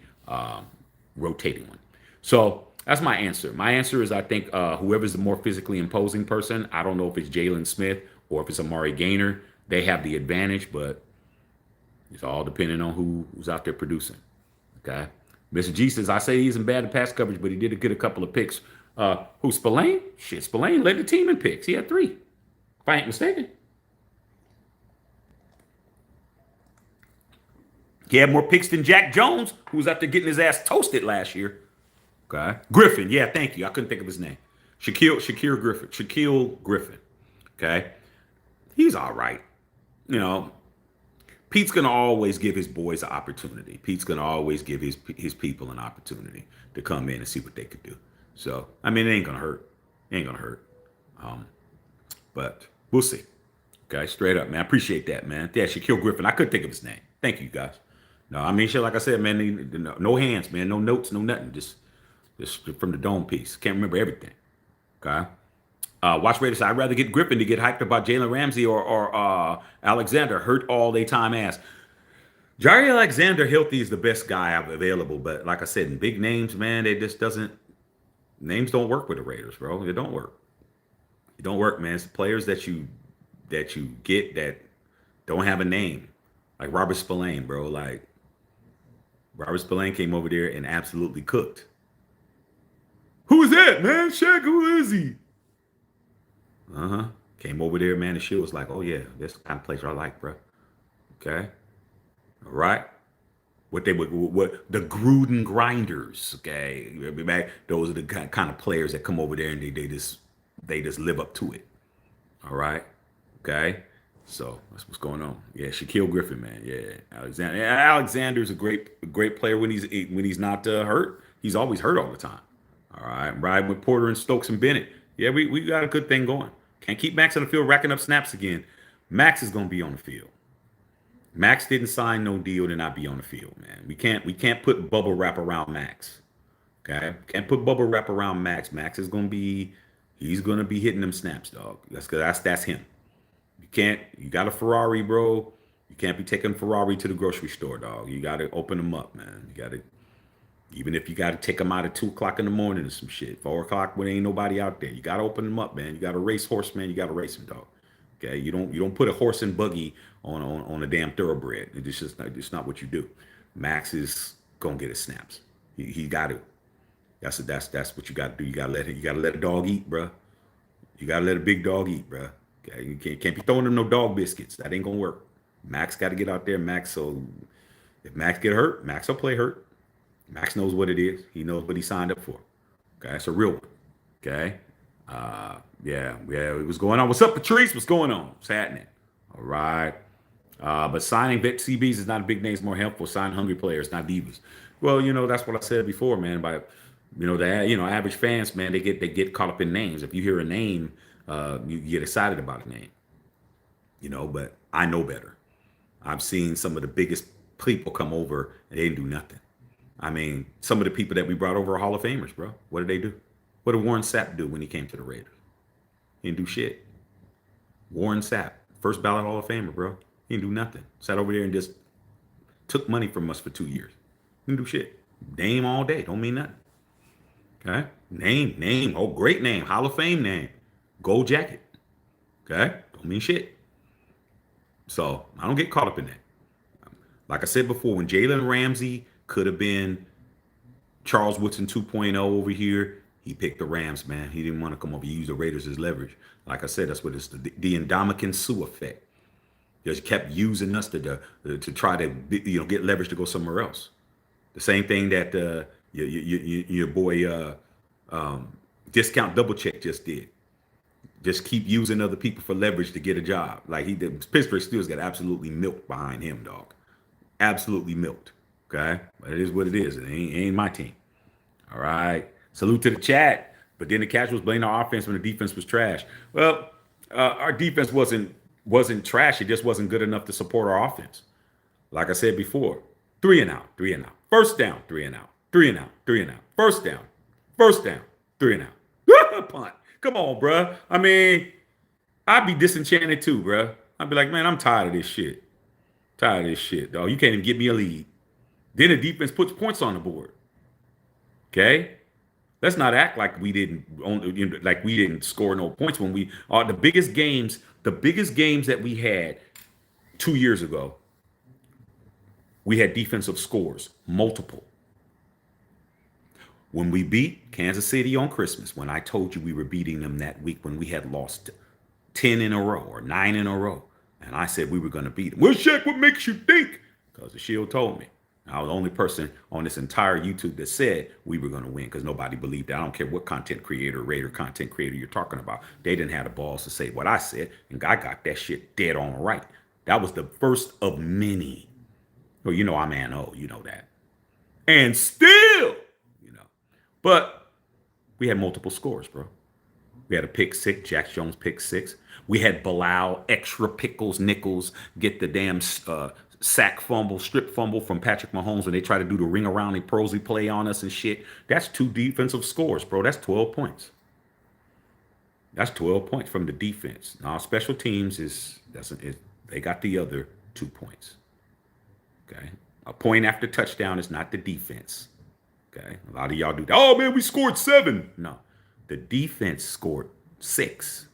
rotating one. So that's my answer. My answer is I think whoever's the more physically imposing person, I don't know if it's Jalen Smith or if it's Amari Gaynor, they have the advantage, but it's all depending on who's out there producing. Okay. Mr. G says, I say he isn't bad in pass coverage, but he did get a couple of picks. Spillane? Shit, Spillane led the team in picks. He had 3, if I ain't mistaken. He had more picks than Jack Jones, who was out there getting his ass toasted last year. Okay. Griffin, yeah, thank you. I couldn't think of his name. Shaquille Griffin. Okay. He's all right. You know, Pete's gonna always give his boys an opportunity. Pete's gonna always give his people an opportunity to come in and see what they could do. So I mean, it ain't gonna hurt. It ain't gonna hurt. But we'll see. Okay, straight up, man. I appreciate that, man. Yeah, Shaquille Griffin. I couldn't think of his name. Thank you, guys. No, I mean, shit. Like I said, man. No hands, man. No notes. No nothing. Just from the dome piece. Can't remember everything. Okay. Watch Raiders. I'd rather get Griffin to get hyped about Jalen Ramsey or Alexander. Hurt all they time ass. Jair Alexander healthy is the best guy available, but like I said, in big names, man, they just doesn't. Names don't work with the Raiders, bro. It don't work. It don't work, man. It's the players that you get that don't have a name, like Robert Spillane, bro. Like Robert Spillane came over there and absolutely cooked. Who is that, man? Shaq, who is he? Came over there, man. The shit was like, oh yeah, that's the kind of place I like, bro. Okay, all right. What the Gruden grinders? Okay, those are the kind of players that come over there and they just live up to it. All right, okay. So that's what's going on. Yeah, Shaquille Griffin, man. Yeah, Alexander. Yeah, Alexander's a great player when he's not hurt. He's always hurt all the time. All right, riding with Porter and Stokes and Bennett. Yeah, we got a good thing going. Can't keep Max on the field racking up snaps again. Max is going to be on the field. Max didn't sign no deal to not be on the field, man. We can't put bubble wrap around Max. Okay, can't put bubble wrap around Max. Max is going to be hitting them snaps, dog. That's him. You got a Ferrari, bro. You can't be taking Ferrari to the grocery store, dog. You got to open them up, man. You got to. Even if you got to take them out at 2 o'clock in the morning or some shit, 4 o'clock when ain't nobody out there, you got to open them up, man. You got to race horse, man. You got to race them, dog. Okay, you don't put a horse and buggy on a damn thoroughbred. It's not what you do. Max is gonna get his snaps. He got to. That's what you got to do. You got to let a dog eat, bro. You got to let a big dog eat, bro. Okay, you can't be throwing them no dog biscuits. That ain't gonna work. Max got to get out there. So if Max get hurt, Max will play hurt. Max knows what it is. He knows what he signed up for. Okay, it's a real one. Okay. Yeah, what's going on? What's up, Patrice? What's going on? What's happening? All right. But signing vet CBs is not big names more helpful. Sign hungry players, not divas. Well, that's what I said before, man. By average fans, man, they get caught up in names. If you hear a name, you get excited about a name. But I know better. I've seen some of the biggest people come over and they didn't do nothing. I mean, some of the people that we brought over are Hall of Famers, bro. What did they do? What did Warren Sapp do when he came to the Raiders? He didn't do shit. Warren Sapp, first ballot Hall of Famer, bro. He didn't do nothing. Sat over there and just took money from us for 2 years. Didn't do shit. Name all day. Don't mean nothing. Okay? Name. Oh, great name. Hall of Fame name. Gold jacket. Okay? Don't mean shit. So I don't get caught up in that. Like I said before, when Jalen Ramsey could have been Charles Woodson 2.0 over here, he picked the Rams, man. He didn't want to come over. He used the Raiders as leverage. Like I said, that's what it's the Ndamukong Suh effect. Just kept using us to try to get leverage to go somewhere else. The same thing that your boy Discount Double Check just did. Just keep using other people for leverage to get a job. Like he did. Pittsburgh Steelers got absolutely milked behind him, dog. Absolutely milked. Okay, but it is what it is. It ain't my team. All right. Salute to the chat. But then the casuals blamed our offense when the defense was trash. Well, our defense wasn't trash. It just wasn't good enough to support our offense. Like I said before, 3 and out, 3 and out. First down, 3 and out, 3 and out, 3 and out. First down, 3 and out. Punt. Come on, bruh. I mean, I'd be disenchanted too, bruh. I'd be like, man, I'm tired of this shit. Tired of this shit, dog. You can't even get me a lead. Then the defense puts points on the board. Okay? Let's not act like we didn't score no points when we are the biggest games that we had 2 years ago. We had defensive scores, multiple. When we beat Kansas City on Christmas, when I told you we were beating them that week when we had lost 10 in a row or 9 in a row, and I said we were going to beat them. Well, Shaq, what makes you think? Because the Shield told me. I was the only person on this entire YouTube that said we were going to win because nobody believed that. I don't care what content creator, Raider content creator you're talking about. They didn't have the balls to say what I said, and I got that shit dead on right. That was the first of many. Well, you know I'm N.O., you know that. And still, But we had multiple scores, bro. We had a pick six, Jack Jones pick six. We had Bilal, extra pickles, nickels, get the damn sack fumble, strip fumble from Patrick Mahomes when they try to do the ring around and prosy play on us and shit. That's 2 defensive scores, bro. That's 12 points. That's 12 points from the defense. Now, special teams they got the other 2 points. Okay. A point after touchdown is not the defense. Okay. A lot of y'all do that. Oh, man, we scored 7. No. The defense scored 6.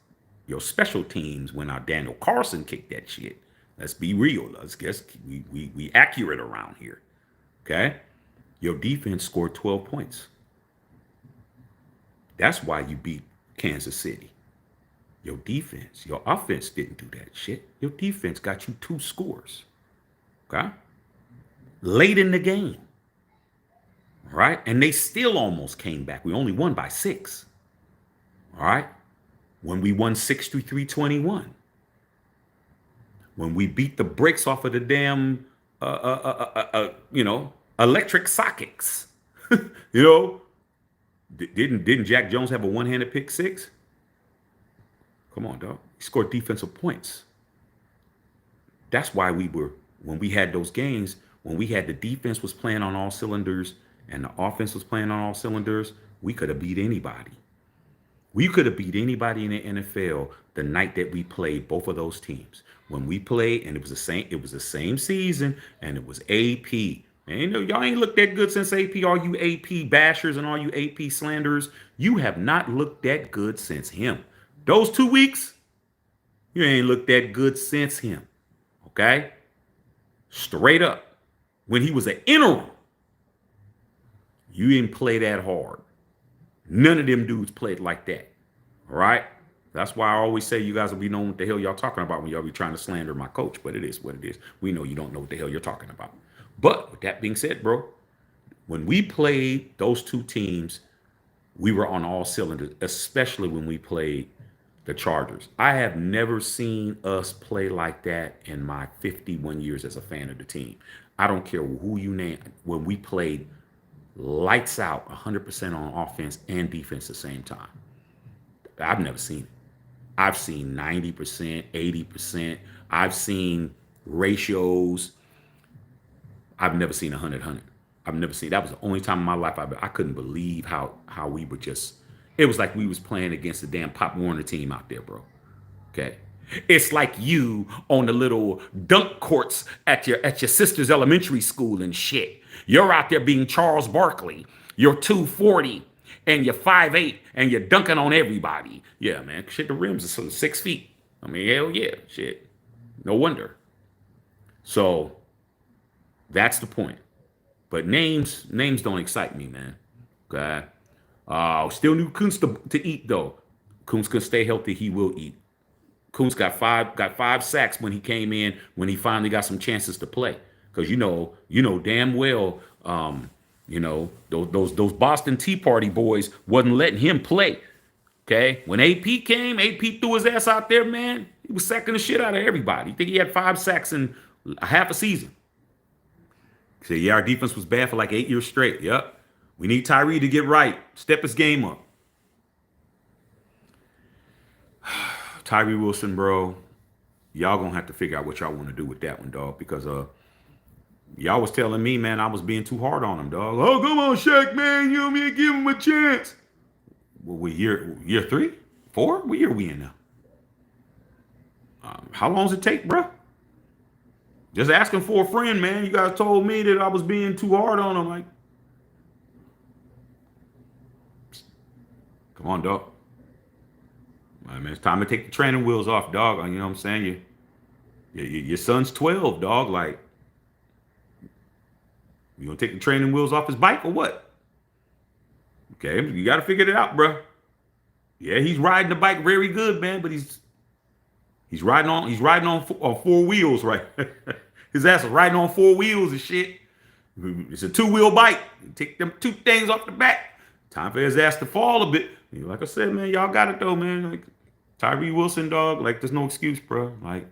Your special teams, when our Daniel Carlson kicked that shit. Let's be real. Let's guess we accurate around here. Okay? Your defense scored 12 points. That's why you beat Kansas City. Your defense, your offense didn't do that shit. Your defense got you 2 scores. Okay? Late in the game. All right? And they still almost came back. We only won by 6. All right? When we won 63-21. When we beat the brakes off of the damn, electric sockets. Didn't Jack Jones have a one-handed pick 6? Come on, dog. He scored defensive points. That's why when we had those games, when we had the defense was playing on all cylinders and the offense was playing on all cylinders, we could have beat anybody. We could have beat anybody in the NFL the night that we played both of those teams. When we played, and it was the same season, and it was AP. And y'all ain't looked that good since AP. All you AP bashers and all you AP slanderers, you have not looked that good since him. Those 2 weeks, you ain't looked that good since him. Okay? Straight up. When he was an interim, you didn't play that hard. None of them dudes played like that. All right? That's why I always say you guys will be knowing what the hell y'all talking about when y'all be trying to slander my coach. But it is what it is. We know you don't know what the hell you're talking about. But with that being said, bro, when we played those 2 teams, we were on all cylinders, especially when we played the Chargers. I have never seen us play like that in my 51 years as a fan of the team. I don't care who you name. When we played lights out 100% on offense and defense at the same time. I've never seen it. I've seen 90%, 80%. I've seen ratios. I've never seen 100. I've never seen. That was the only time in my life I couldn't believe how we were just. It was like we was playing against the damn Pop Warner team out there, bro. Okay. It's like you on the little dunk courts at your sister's elementary school and shit. You're out there being Charles Barkley. You're 240 and you're 5'8" and you're dunking on everybody. Yeah, man. Shit, the rims are sort of 6 feet. I mean, hell yeah, shit. No wonder. So that's the point. But names don't excite me, man. Okay. Still need Kunz to eat though. Kunz can stay healthy. He will eat. Kunz got five sacks when he came in, when he finally got some chances to play. Because you know damn well, those Boston Tea Party boys wasn't letting him play. Okay, when AP came, AP threw his ass out there, man. He was sacking the shit out of everybody. You think he had 5 sacks in a half a season? So yeah, our defense was bad for like 8 years straight. Yep. We need Tyree to get right, step his game up. Tyree Wilson, bro, y'all gonna have to figure out what y'all want to do with that one, dog. Because y'all was telling me, man, I was being too hard on him, dog. Oh, come on, Shaq, man, you know me, give him a chance. Well, we year 3, 4. What year we in now? How long does it take, bro? Just asking for a friend, man. You guys told me that I was being too hard on him. Like, come on, dog. All right, man, it's time to take the training wheels off, dog. You know what I'm saying? Your son's 12, dog. Like, you gonna take the training wheels off his bike or what? Okay, you got to figure it out, bro. Yeah, he's riding the bike very good, man. But he's riding on 4 wheels, right? His ass is riding on 4 wheels and shit. It's a 2-wheel bike. You take them 2 things off the back. Time for his ass to fall a bit. Like I said, man, y'all got it though, man. Like Tyree Wilson, dog. Like there's no excuse, bro. Like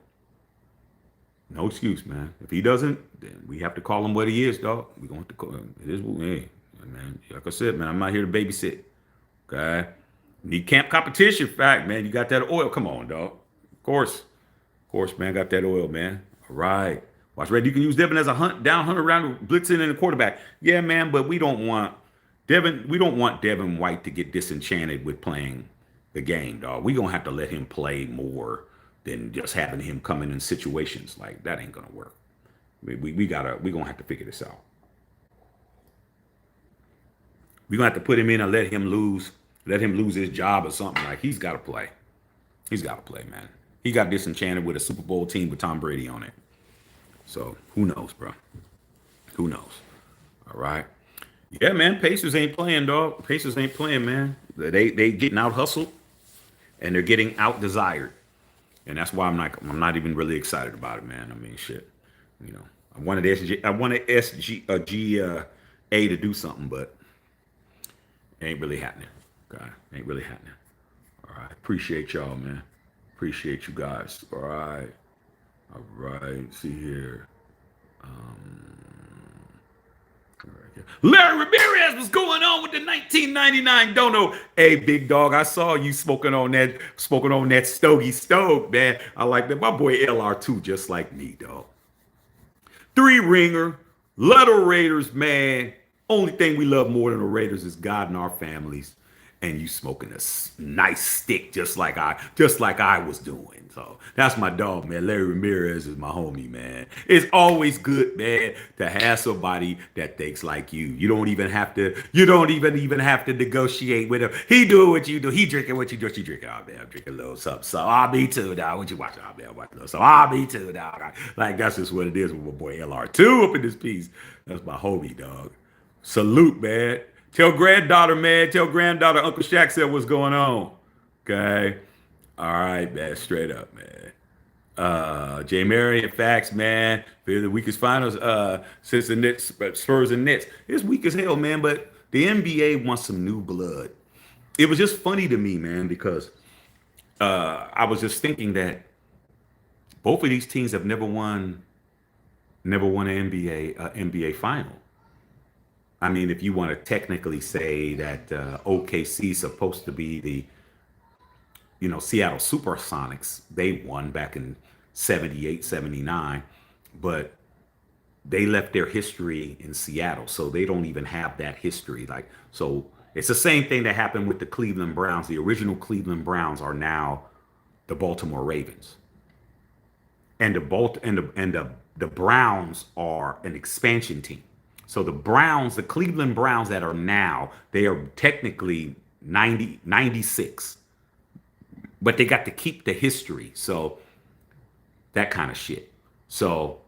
no excuse, man. If he doesn't, then we have to call him what he is, dog. We gonna have to call him. It is what, hey, man. Like I said, man, I'm not here to babysit. Okay. Need camp competition. Fact, man. You got that oil. Come on, dog. Of course, man. Got that oil, man. All right. Watch Red. You can use Devin as a down hunter around blitzing in the quarterback. Yeah, man. But we don't want Devin White to get disenchanted with playing the game, dog. We gonna have to let him play more than just having him coming in situations like that. Ain't gonna work. We gonna have to figure this out. We gonna have to put him in and let him lose his job or something. Like he's gotta play. He's gotta play, man. He got disenchanted with a Super Bowl team with Tom Brady on it. So who knows, bro? Who knows? All right. Yeah, man. Pacers ain't playing, dog. Pacers ain't playing, man. They getting out hustled and they're getting out desired, and that's why I'm not even really excited about it, man. I mean, shit. You know, I wanted SGA to do something, but it ain't really happening. God, ain't really happening. All right. Appreciate y'all, man. Appreciate you guys. All right. All right. See here. Larry Ramirez, what's going on with the 1999 dono? Hey, big dog, I saw you smoking on that Stogie Stove, man. I like that. My boy LR2, just like me, dog. 3-ringer, Little Raiders, man. Only thing we love more than the Raiders is God and our families. And you smoking a nice stick just like I was doing. So that's my dog, man. Larry Ramirez is my homie, man. It's always good, man, to have somebody that thinks like you. You don't even have to negotiate with him. He doing what you do. He drinking what you do. She drinking. Oh man, I'm drinking a little something. So I'll be too, dog. What you watching? Oh man, I'm watching a little. So I'll be too, dog. Like that's just what it is with my boy LR2 up in this piece. That's my homie, dog. Salute, man. Tell granddaughter, man. Tell granddaughter Uncle Shaq said what's going on. Okay. All right, man. Straight up, man. Jay Marion, facts, man. They're the weakest finals since the Nets, Spurs and Nets. It's weak as hell, man. But the NBA wants some new blood. It was just funny to me, man, because I was just thinking that both of these teams have never won an NBA final. I mean, if you want to technically say that OKC is supposed to be the, Seattle Supersonics, they won back in 78, 79, but they left their history in Seattle. So they don't even have that history. Like, so It's the same thing that happened with the Cleveland Browns. The original Cleveland Browns are now the Baltimore Ravens, and the Browns are an expansion team. So the Browns, the Cleveland Browns that are now, they are technically 96, but they got to keep the history. So that kind of shit. So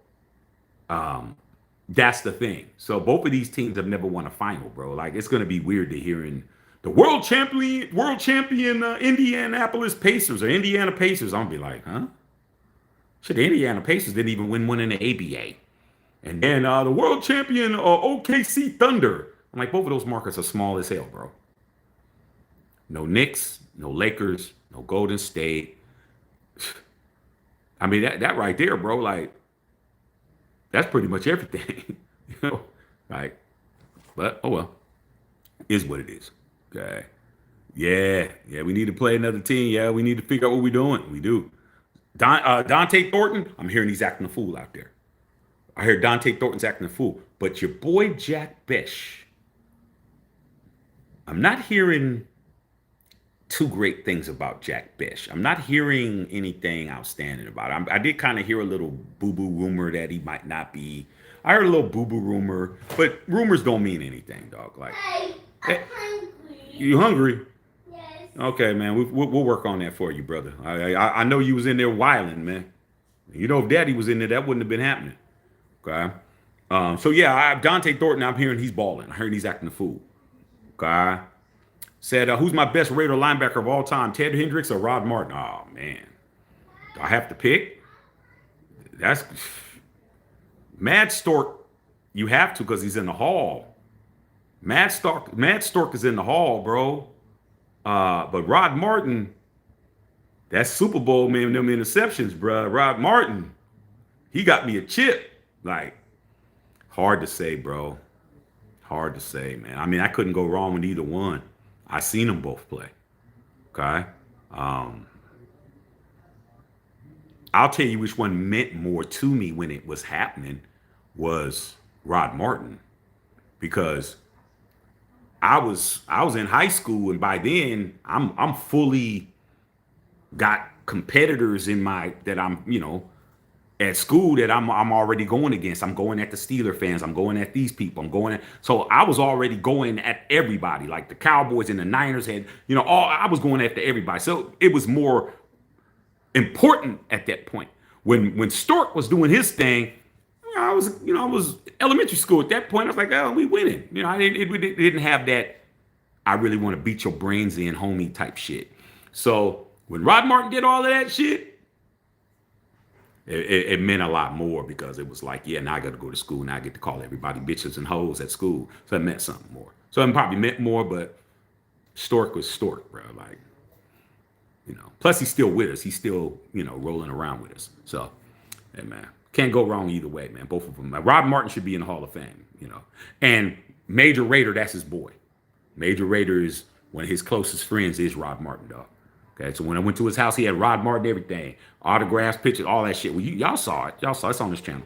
that's the thing. So both of these teams have never won a final, bro. Like it's gonna be weird to hearing the world champion Indianapolis Pacers or Indiana Pacers. I'm gonna be like, huh? Shit, the Indiana Pacers didn't even win one in the ABA. And then the world champion OKC Thunder. I'm like, both of those markets are small as hell, bro. No Knicks, no Lakers, no Golden State. I mean, that right there, bro, like, that's pretty much everything. you know, like, but oh well, is what it is. Okay. Yeah, we need to play another team. Yeah, we need to figure out what we're doing. We do. Dante Thornton, I'm hearing he's acting a fool out there. I hear Dante Thornton's acting a fool. But your boy Jack Bish, I'm not hearing two great things about Jack Bish. I'm not hearing anything outstanding about him. I did kind of hear a little boo-boo rumor that he might not be. I heard a little boo-boo rumor, but rumors don't mean anything, dog. Like, Hey, eh, I'm hungry. you hungry? Yes. Okay, man. We'll work on that for you, brother. I know you was in there whiling, man. You know, if Daddy was in there, that wouldn't have been happening. Okay. So yeah, Dante Thornton. I'm hearing he's balling. I heard he's acting a fool. Okay. Said, who's my best Raider linebacker of all time, Ted Hendricks or Rod Martin? Oh man, do I have to pick? That's Mad Stork. You have to because he's in the hall. Mad Stork is in the hall, bro. But Rod Martin, that's Super Bowl man, them interceptions, bro. Rod Martin, he got me a chip. Like, hard to say, bro. Hard to say, man. I mean, I couldn't go wrong with either one. I seen them both play. Okay. I'll tell you which one meant more to me when it was happening was Rod Martin because I was in high school and by then I'm fully got competitors in my that I'm at school that I'm already going against. I'm going at the Steeler fans. I'm going at these people. I'm going at so I was already going at everybody. Like the Cowboys and the Niners had, I was going after everybody. So it was more important at that point. When Stork was doing his thing, I was elementary school at that point. I was like, oh, we winning. It didn't have that I really want to beat your brains in, homie type shit. So when Rod Martin did all of that shit, it meant a lot more because it was like, yeah, now I got to go to school. Now I get to call everybody bitches and hoes at school. So it meant something more. So it probably meant more, but Stork was Stork, bro. Like, plus he's still with us. He's still, rolling around with us. So, hey, man, can't go wrong either way, man. Both of them. Rob Martin should be in the Hall of Fame, And Major Raider, that's his boy. Major Raider is one of his closest friends is Rod Martin, dog. Okay, so when I went to his house, he had Rod Martin, everything, autographs, pictures, all that shit. Well, y'all saw it. Y'all saw it. It's on this channel.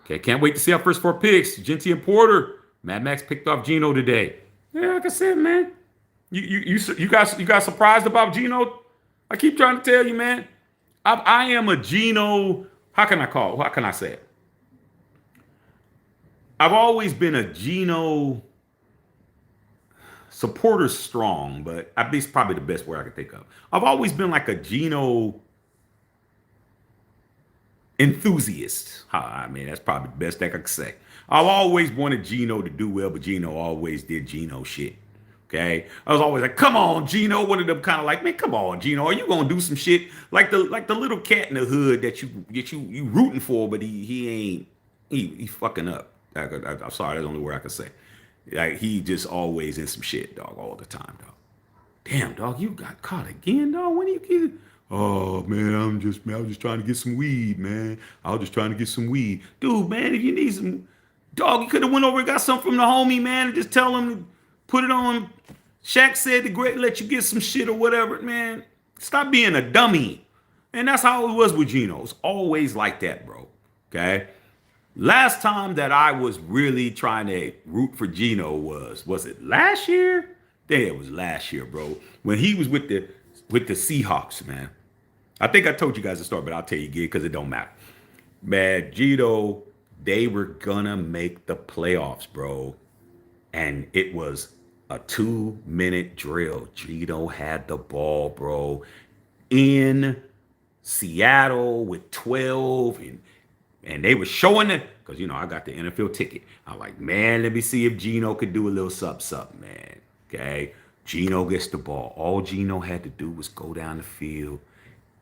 Okay, can't wait to see our first 4 picks. Genty and Porter. Mad Max picked off Geno today. Yeah, like I said, man. You got surprised about Geno? I keep trying to tell you, man. I am a Geno. How can I say it? I've always been a Geno supporter strong, but at least probably the best word I could think of. I've always been like a Geno enthusiast. I mean, that's probably the best thing I could say. I've always wanted Geno to do well, but Geno always did Geno shit. Okay, I was always like, "Come on, Geno." One of them kind of like, "Man, come on, Geno. Are you gonna do some shit like the little cat in the hood that you rooting for, but he ain't he fucking up." I'm sorry, that's the only word I can say. Like he just always in some shit, dog, all the time, dog. Damn, dog, you got caught again, dog. When you get? Oh man, I was just trying to get some weed, man. I was just trying to get some weed, dude, man. If you need some, dog, you could have went over and got something from the homie, man, and just tell him to put it on. Shaq said the great let you get some shit or whatever, man. Stop being a dummy. And that's how it was with Geno. It's always like that, bro. Okay. Last time that I was really trying to root for Geno was it last year? think it was last year, bro, when he was with the Seahawks, man. I think I told you guys the story, but I'll tell you again because it don't matter. Man, Gino, they were gonna make the playoffs, bro. And it was a 2-minute drill. Gino had the ball, bro, in Seattle with 12, and they were showing it because I got the NFL ticket. I'm like, man, let me see if Gino could do a little something, man. Okay, Gino gets the ball. All Gino had to do was go down the field,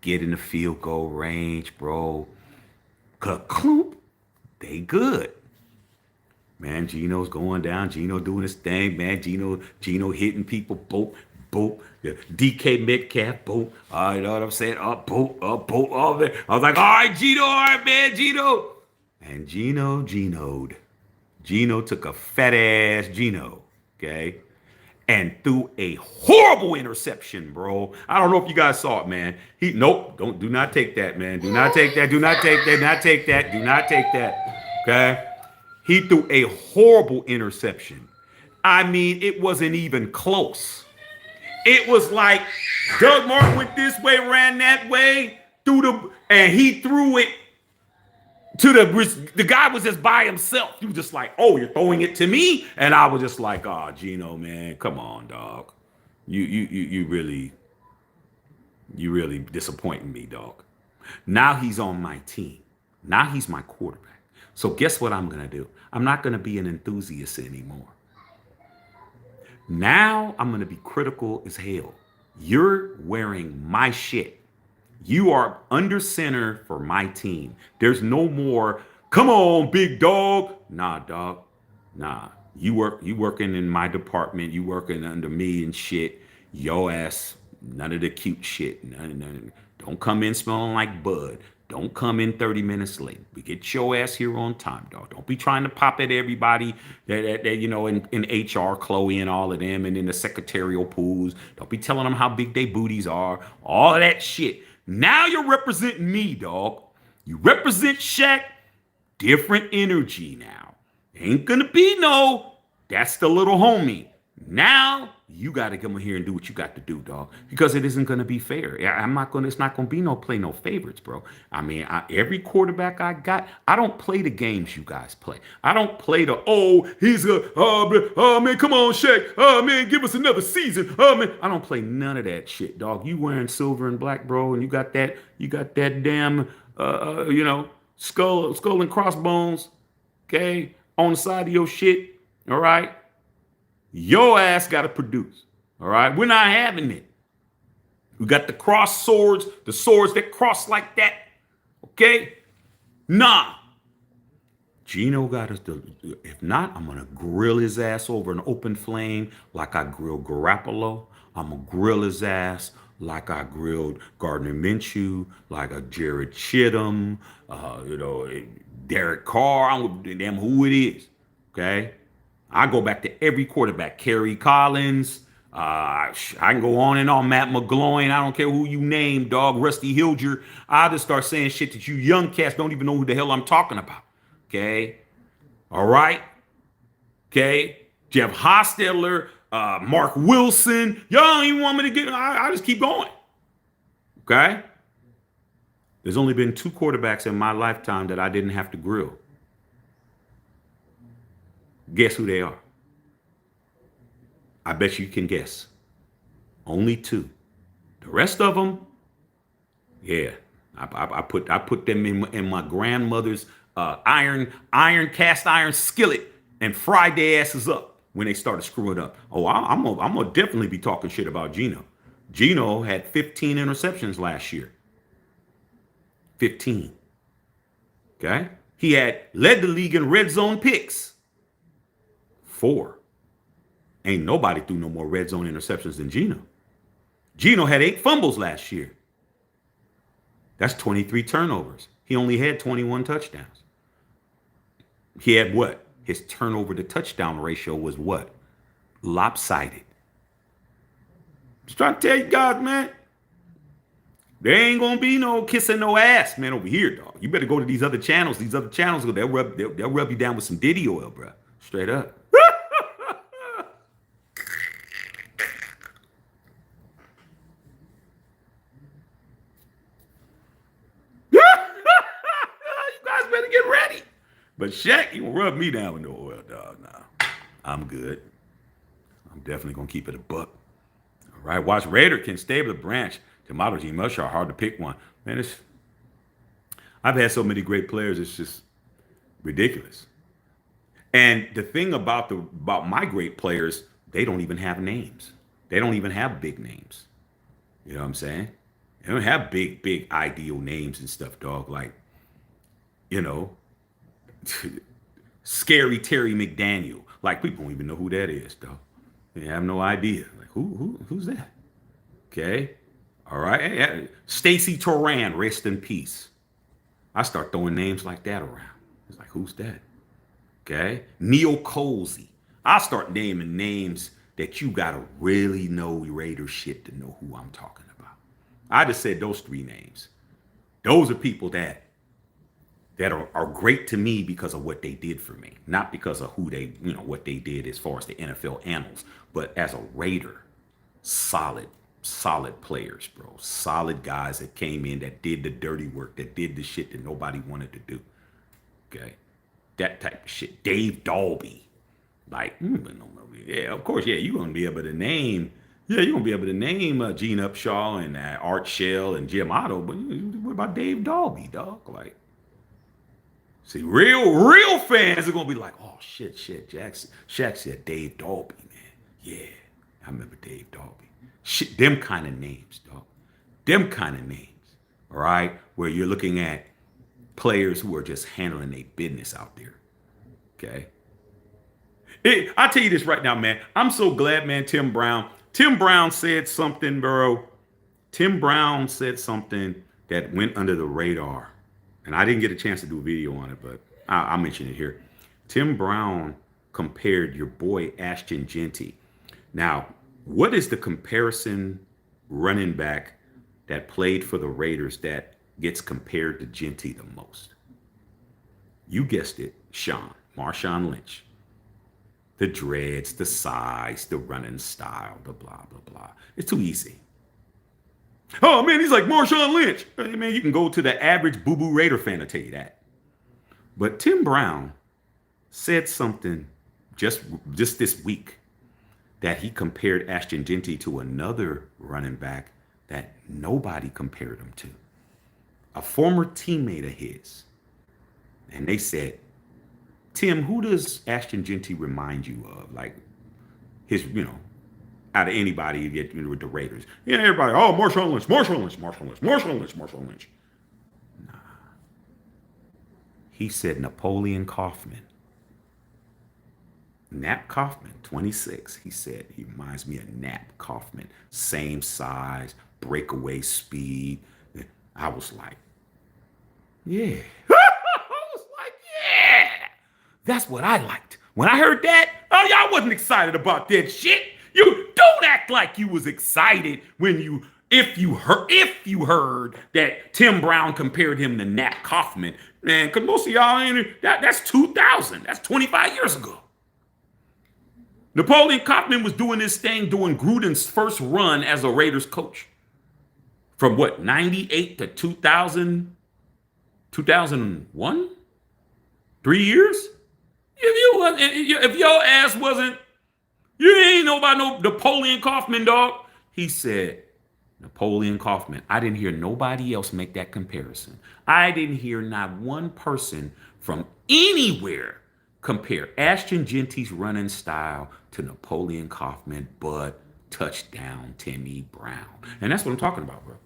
get in the field goal range, bro. Cloop, they good. Man, Gino's going down. Gino doing his thing, man. Gino hitting people. Boop, boop. Yeah. DK Metcalf. Boop. You know what I'm saying? Up, boop, boop. All there. I was like, all right, Gino. All right, man, Gino. And Gino'd. Gino took a fat ass Gino, okay, and threw a horrible interception, bro. I don't know if you guys saw it, man. Do not take that, man. Do not take that. Do not take that. Do not take that. Do not take that. Okay. He threw a horrible interception. I mean, it wasn't even close. It was like Doug Martin went this way, ran that way, and he threw it to the guy was just by himself. He was just like, oh, you're throwing it to me? And I was just like, oh, Gino, man, come on, dog. You really disappointing me, dog. Now he's on my team. Now he's my quarterback. So guess what I'm going to do? I'm not going to be an enthusiast anymore. Now I'm going to be critical as hell. You're wearing my shit. You are under center for my team. There's no more, come on, big dog. Nah, dog. Nah. You working in my department. You working under me and shit. Yo ass, none of the cute shit. None. Don't come in smelling like bud. Don't come in 30 minutes late. We get your ass here on time, dog. Don't be trying to pop at everybody that in HR, Chloe and all of them, and in the secretarial pools. Don't be telling them how big they booties are. All of that shit. Now you're representing me, dog. You represent Shaq. Different energy now. Ain't gonna be that's the little homie. Now you got to come in here and do what you got to do, dog, because it isn't going to be fair. It's not going to be no favorites, bro. I mean, every quarterback I got, I don't play the games you guys play. I don't play man, come on, Shaq. Oh, man, give us another season. Oh, man. I don't play none of that shit, dog. You wearing silver and black, bro, and you got that damn, skull and crossbones, okay, on the side of your shit, all right? Your ass got to produce. All right. We're not having it. We got the cross swords, the swords that cross like that. Okay. Nah. Gino got us to, if not, I'm going to grill his ass over an open flame like I grilled Garoppolo. I'm going to grill his ass like I grilled Gardner Minshew, like a Jared Chittum, Derek Carr. I don't know who it is. Okay. I go back to every quarterback. Kerry Collins. I can go on and on. Matt McGloin. I don't care who you name, dog. Rusty Hilger. I just start saying shit that you young cats don't even know who the hell I'm talking about. Okay? All right? Okay? Jeff Hostetler, Mark Wilson. Y'all don't even want me to get... I just keep going. Okay? There's only been 2 quarterbacks in my lifetime that I didn't have to grill. Guess who they are? I bet you can guess. Only 2. The rest of them, yeah, I put them in my grandmother's cast iron skillet and fried their asses up when they started screwing up. Oh, I'm gonna definitely be talking shit about Gino. Gino had 15 interceptions last year. 15. Okay, he had led the league in red zone picks. 4. Ain't nobody threw no more red zone interceptions than Gino. Gino had 8 fumbles last year. That's 23 turnovers. He only had 21 touchdowns. He had what? His turnover to touchdown ratio was what? Lopsided. Just trying to tell you guys, man. There ain't gonna be no kissing no ass, man, over here, dog. You better go to these other channels. They'll rub you down with some Diddy oil, bro. Straight up. get ready. But Shaq, you rub me down with no oil, dog. Nah, I'm good. I'm definitely gonna keep it a buck. All right, watch Raider can Stabler Branch. Tomato G Mush are hard to pick one. Man, I've had so many great players. It's just ridiculous. And the thing about my great players, they don't even have names. They don't even have big names. You know what I'm saying? They don't have big ideal names and stuff, dog. Like, you know, Scary Terry McDaniel. Like people don't even know who that is, dog. They have no idea. Like who's that? Okay. All right. Stacy Toran, rest in peace. I start throwing names like that around. It's like, who's that? Okay. Neil Colsey. I start naming names that you gotta really know Raider shit to know who I'm talking about. I just said those three names. Those are people that are great to me because of what they did for me, not because of who they, what they did as far as the NFL annals, but as a Raider, solid players, bro. Solid guys that came in that did the dirty work, that did the shit that nobody wanted to do. Okay. That type of shit. Dave Dalby. Like, yeah, of course, yeah, you're going to be able to name, Gene Upshaw and Art Shell and Jim Otto, but what about Dave Dalby, dog? Like, see, real fans are going to be like, oh, shit, Shaq said Dave Dalby, man. Yeah, I remember Dave Dalby. Shit, them kind of names, dog. Them kind of names, all right? Where you're looking at players who are just handling their business out there, okay? I tell you this right now, man. I'm so glad, man, Tim Brown said something, bro. Tim Brown said something that went under the radar. And I didn't get a chance to do a video on it, but I'll mention it here. Tim Brown compared your boy Ashton Genty. Now, what is the comparison running back that played for the Raiders that gets compared to Genty the most? You guessed it, Marshawn Lynch. The dreads, the size, the running style, the blah, blah, blah. It's too easy. Oh, man, he's like Marshawn Lynch. Hey, man, you can go to the average boo-boo Raider fan to tell you that. But Tim Brown said something just this week that he compared Ashton Genty to another running back that nobody compared him to. A former teammate of his. And they said, Tim, who does Ashton Genty remind you of? Like his, out of anybody you get with the Raiders. Everybody, oh, Marshawn Lynch. Nah. He said Napoleon Kaufman. Nap Kaufman, 26. He said he reminds me of Nap Kaufman. Same size, breakaway speed. I was like, yeah. That's what I liked. When I heard that, y'all wasn't excited about that shit. You don't act like you was excited if you heard that Tim Brown compared him to Nat Kaufman. Man, because most of y'all ain't, that's 2000. That's 25 years ago. Napoleon Kaufman was doing this thing during Gruden's first run as a Raiders coach. From what, 98 to 2000, 2001? 3 years? If your ass wasn't, you ain't know about no Napoleon Kaufman, dog. He said, Napoleon Kaufman. I didn't hear nobody else make that comparison. I didn't hear not one person from anywhere compare Ashton Genty's running style to Napoleon Kaufman, but touchdown Timmy Brown. And that's what I'm talking about, bro.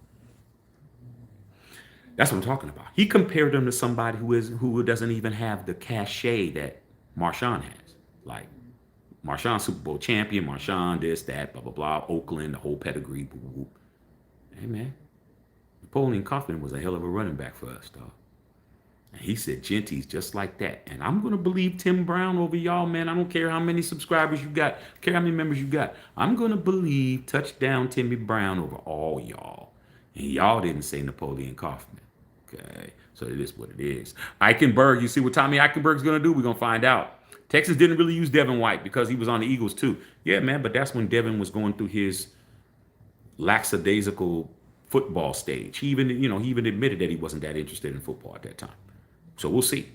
That's what I'm talking about. He compared him to somebody who doesn't even have the cachet that Marshawn has. Like Marshawn Super Bowl champion, Marshawn this, that, blah, blah, blah, Oakland, the whole pedigree. Boo, boo. Hey, man, Napoleon Kaufman was a hell of a running back for us, dog. And he said Genty's just like that. And I'm going to believe Tim Brown over y'all, man. I don't care how many subscribers you got. I don't care how many members you got. I'm going to believe touchdown Timmy Brown over all y'all. And y'all didn't say Napoleon Kaufman. Okay, so it is what it is. Eichenberg, you see what Tommy Eichenberg's going to do? We're going to find out. Texas didn't really use Devin White because he was on the Eagles too. Yeah, man, but that's when Devin was going through his lackadaisical football stage. He even admitted that he wasn't that interested in football at that time. So we'll see.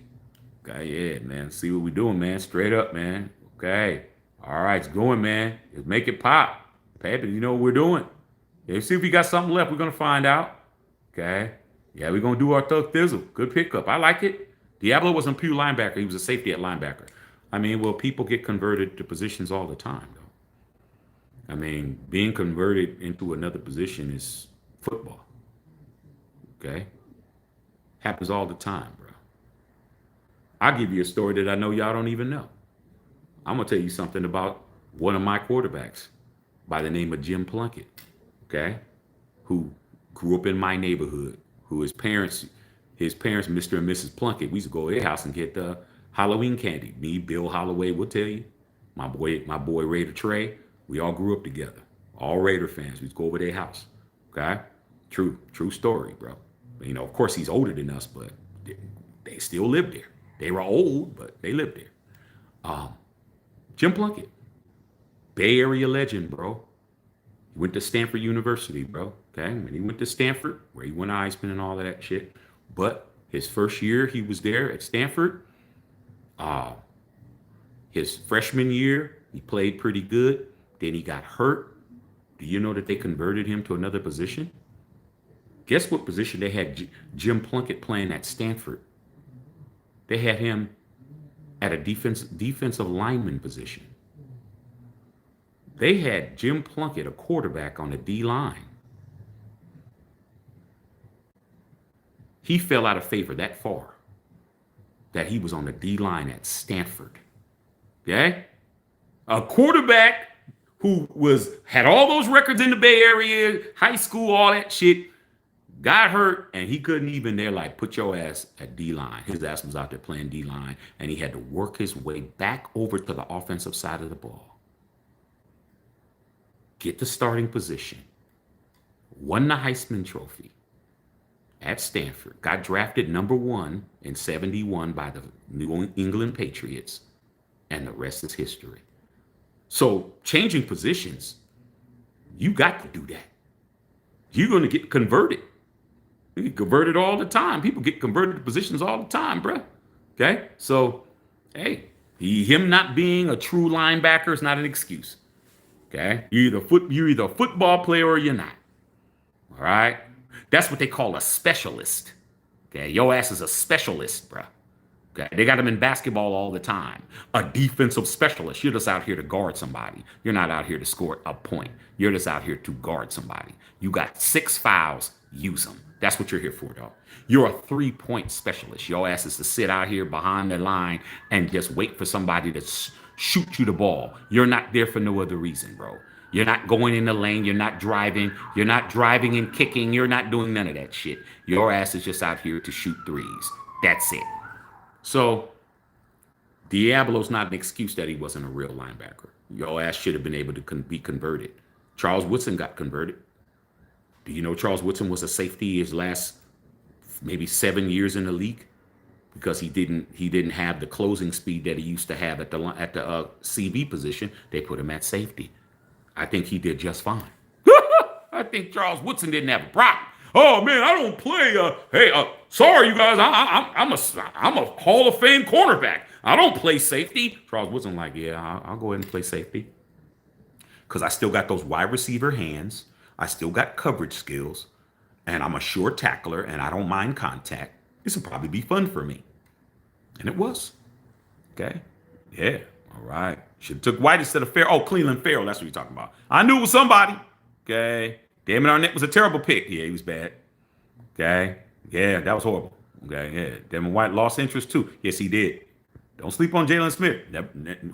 Okay, yeah, man. See what we doing, man. Straight up, man. Okay. All right, it's going, man. Let's make it pop. Pappy, you know what we're doing. Yeah, see if we got something left. We're gonna find out. Okay. Yeah, we're gonna do our thug thizzle. Good pickup. I like it. Diablo wasn't a pure linebacker. He was a safety at linebacker. I mean, well, people get converted to positions all the time, though. I mean, being converted into another position is football. Okay. Happens all the time, bro. I'll give you a story that I know y'all don't even know. I'm gonna tell you something about one of my quarterbacks by the name of Jim Plunkett, okay, who grew up in my neighborhood, who his parents, Mr. and Mrs. Plunkett, we used to go to their house and get Halloween candy. Me, Bill Holloway will tell you, my boy Raider Trey, we all grew up together. All Raider fans. We used to go over their house. Okay? True story, bro. You know, of course he's older than us, but they still lived there. They were old, but they lived there. Jim Plunkett, Bay Area legend, bro. He went to Stanford University, bro. Okay, when he went to Stanford, where he won Eisman and all of that shit. But his first year he was there at Stanford, uh, his freshman year, he played pretty good. Then he got hurt. Do you know that they converted him to another position? Guess what position they had Jim Plunkett playing at Stanford? They had him at a defensive lineman position. They had Jim Plunkett, a quarterback, on the D line. He fell out of favor that far that he was on the D line at Stanford. Okay? A quarterback who had all those records in the Bay Area, high school, all that shit, got hurt, and he couldn't even. They're like, put your ass at D line. His ass was out there playing D line, and he had to work his way back over to the offensive side of the ball, get the starting position, won the Heisman Trophy at Stanford, got drafted number one in '71 by the New England Patriots, and the rest is history. So changing positions, you got to do that. You're going to get converted. You get converted all the time. People get converted to positions all the time, bruh. Okay? So, hey, him not being a true linebacker is not an excuse. Okay? You're either a football player or you're not. All right? That's what they call a specialist. Okay? Your ass is a specialist, bruh. Okay? They got them in basketball all the time. A defensive specialist. You're just out here to guard somebody. You're not out here to score a point. You're just out here to guard somebody. You got 6 fouls, use them. That's what you're here for, dog. You're a 3-point specialist. Your ass is to sit out here behind the line and just wait for somebody to shoot you the ball. You're not there for no other reason, bro. You're not going in the lane. You're not driving. You're not driving and kicking. You're not doing none of that shit. Your ass is just out here to shoot threes. That's it. So Diablo's not an excuse that he wasn't a real linebacker. Your ass should have been able to be converted. Charles Woodson got converted. Do you know Charles Woodson was a safety his last maybe 7 years in the league because he didn't have the closing speed that he used to have at the CB position. They put him at safety. I think he did just fine. I think Charles Woodson didn't have a problem. Oh man, I don't play. Sorry you guys, I'm a Hall of Fame cornerback. I don't play safety. Charles Woodson like, yeah, I'll go ahead and play safety because I still got those wide receiver hands. I still got coverage skills, and I'm a sure tackler, and I don't mind contact. This will probably be fun for me. And it was. Okay? Yeah. All right. Should have took White instead of Farrell. Oh, Cleveland Farrell. That's what you're talking about. I knew it was somebody. Okay? Damon Arnett was a terrible pick. Yeah, he was bad. Okay? Yeah, that was horrible. Okay? Yeah. Damon White lost interest, too. Yes, he did. Don't sleep on Jalen Smith.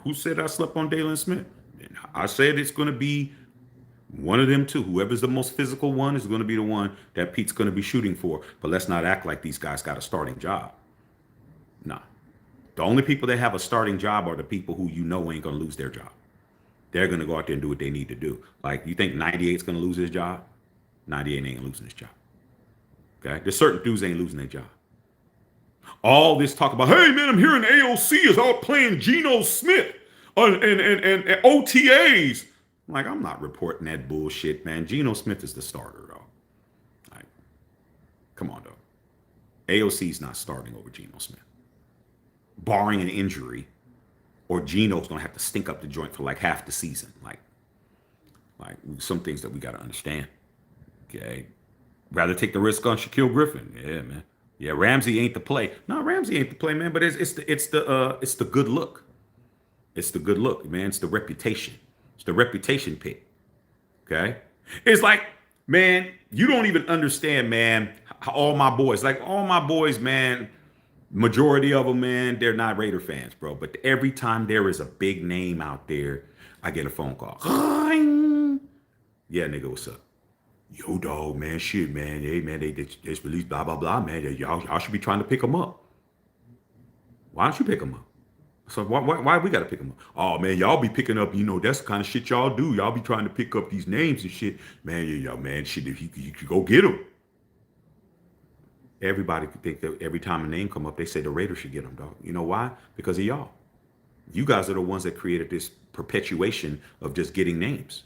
Who said I slept on Jalen Smith? I said it's going to be one of them two. Whoever's the most physical one is going to be the one that Pete's going to be shooting for. But let's not act like these guys got a starting job. Nah. The only people that have a starting job are the people who you know ain't going to lose their job. They're going to go out there and do what they need to do. Like, you think 98's going to lose his job? 98 ain't losing his job. Okay? There's certain dudes ain't losing their job. All this talk about, hey, man, I'm hearing AOC is out playing Geno Smith and OTAs. Like, I'm not reporting that bullshit, man. Geno Smith is the starter, though. Like, come on, though. AOC's not starting over Geno Smith. barring an injury, or Geno's gonna have to stink up the joint for like half the season. Like some things that we gotta understand. Okay. Rather take the risk on Shaquille Griffin. Yeah, man. Yeah, Ramsey ain't the play. No, Ramsey ain't the play, man. But it's the good look. It's the good look, man. It's the reputation. It's the reputation pick. Okay. It's like, man, you don't even understand, man. How all my boys, man. Majority of them, man, they're not Raider fans, bro. But every time there is a big name out there, I get a phone call. Yeah, nigga, what's up? Yo, dog, man, shit, man. Hey, man, they just released blah, blah, blah, man. Y'all should be trying to pick them up. Why don't you pick them up? So why we got to pick them up? Oh, man, y'all be picking up, that's the kind of shit y'all do. Y'all be trying to pick up these names and shit. Man, y'all, man, shit, if you could go get them. Everybody could think that every time a name come up, they say the Raiders should get them, dog. You know why? Because of y'all. You guys are the ones that created this perpetuation of just getting names.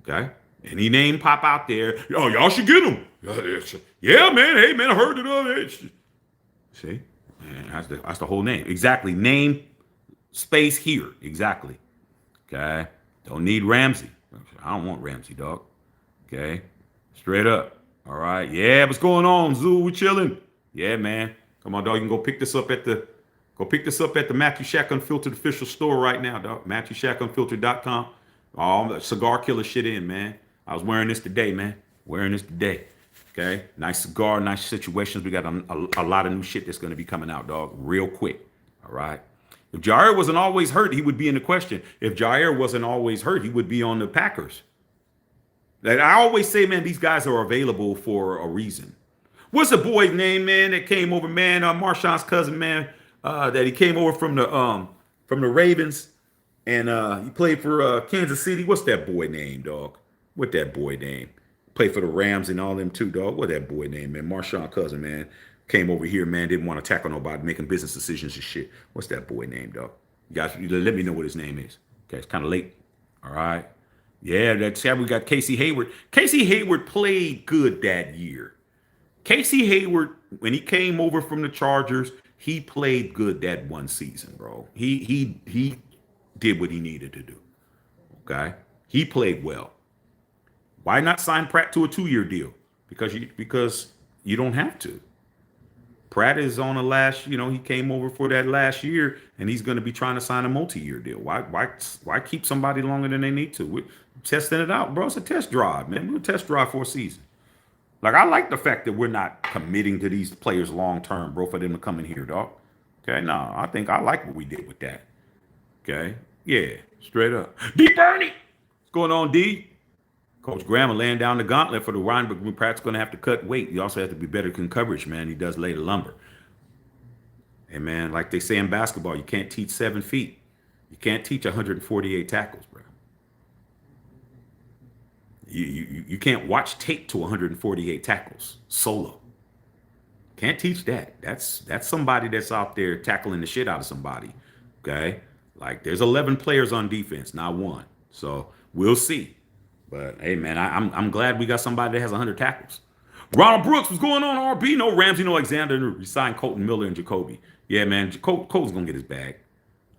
Okay? Any name pop out there, y'all should get them. Yeah, man. Hey, man, I heard it. See? Man, that's the whole name. Exactly. Name, space here. Exactly. Okay? Don't need Ramsey. I don't want Ramsey, dog. Okay? Straight up. All right. Yeah, what's going on, Zoo? We chilling. Yeah, man. Come on, dog. You can go pick this up at the Matthew Shack Unfiltered official store right now, dog. MatthewShackUnfiltered.com. All the cigar killer shit in, man. I was wearing this today, man. Wearing this today. Okay. Nice cigar, nice situations. We got a lot of new shit that's going to be coming out, dog, real quick. All right. If Jair wasn't always hurt, he would be in the question. If Jair wasn't always hurt, he would be on the Packers. Like I always say, man, these guys are available for a reason. What's the boy's name, man, that came over, man? Marshawn's cousin, man, that he came over from the Ravens, and he played for Kansas City. What's that boy name, dog? What that boy name? Played for the Rams and all them too, dog. What that boy name, man? Marshawn cousin, man, came over here, man, didn't want to tackle nobody, making business decisions and shit. What's that boy name, dog? You guys, let me know what his name is. Okay, it's kind of late. All right. Yeah, that's how we got Casey Hayward. Casey Hayward played good that year. Casey Hayward, when he came over from the Chargers, he played good that one season, bro. He did what he needed to do. Okay, he played well. Why not sign Pratt to a 2-year deal? Because you don't have to. Pratt is on a last, he came over for that last year, and he's going to be trying to sign a multi-year deal. Why keep somebody longer than they need to? We're testing it out, bro. It's a test drive, man. We're a test drive for a season. Like, I like the fact that we're not committing to these players long term, bro, for them to come in here, dog. Okay, no, I think I like what we did with that. Okay, yeah, straight up. D. Bernie, what's going on, D? Coach Graham laying down the gauntlet for the Ryan, but Pratt's going to have to cut weight. He also has to be better in coverage, man. He does lay the lumber. And, man, like they say in basketball, you can't teach 7 feet. You can't teach 148 tackles, bro. You can't watch tape to 148 tackles solo. Can't teach that. That's somebody that's out there tackling the shit out of somebody. Okay? Like, there's 11 players on defense, not one. So we'll see. But hey, man, I'm glad we got somebody that has 100 tackles. Ronald Brooks, what's going on, RB? No Ramsey, no Alexander. We signed Colton Miller and Jacoby. Yeah, man, Colton's gonna get his bag.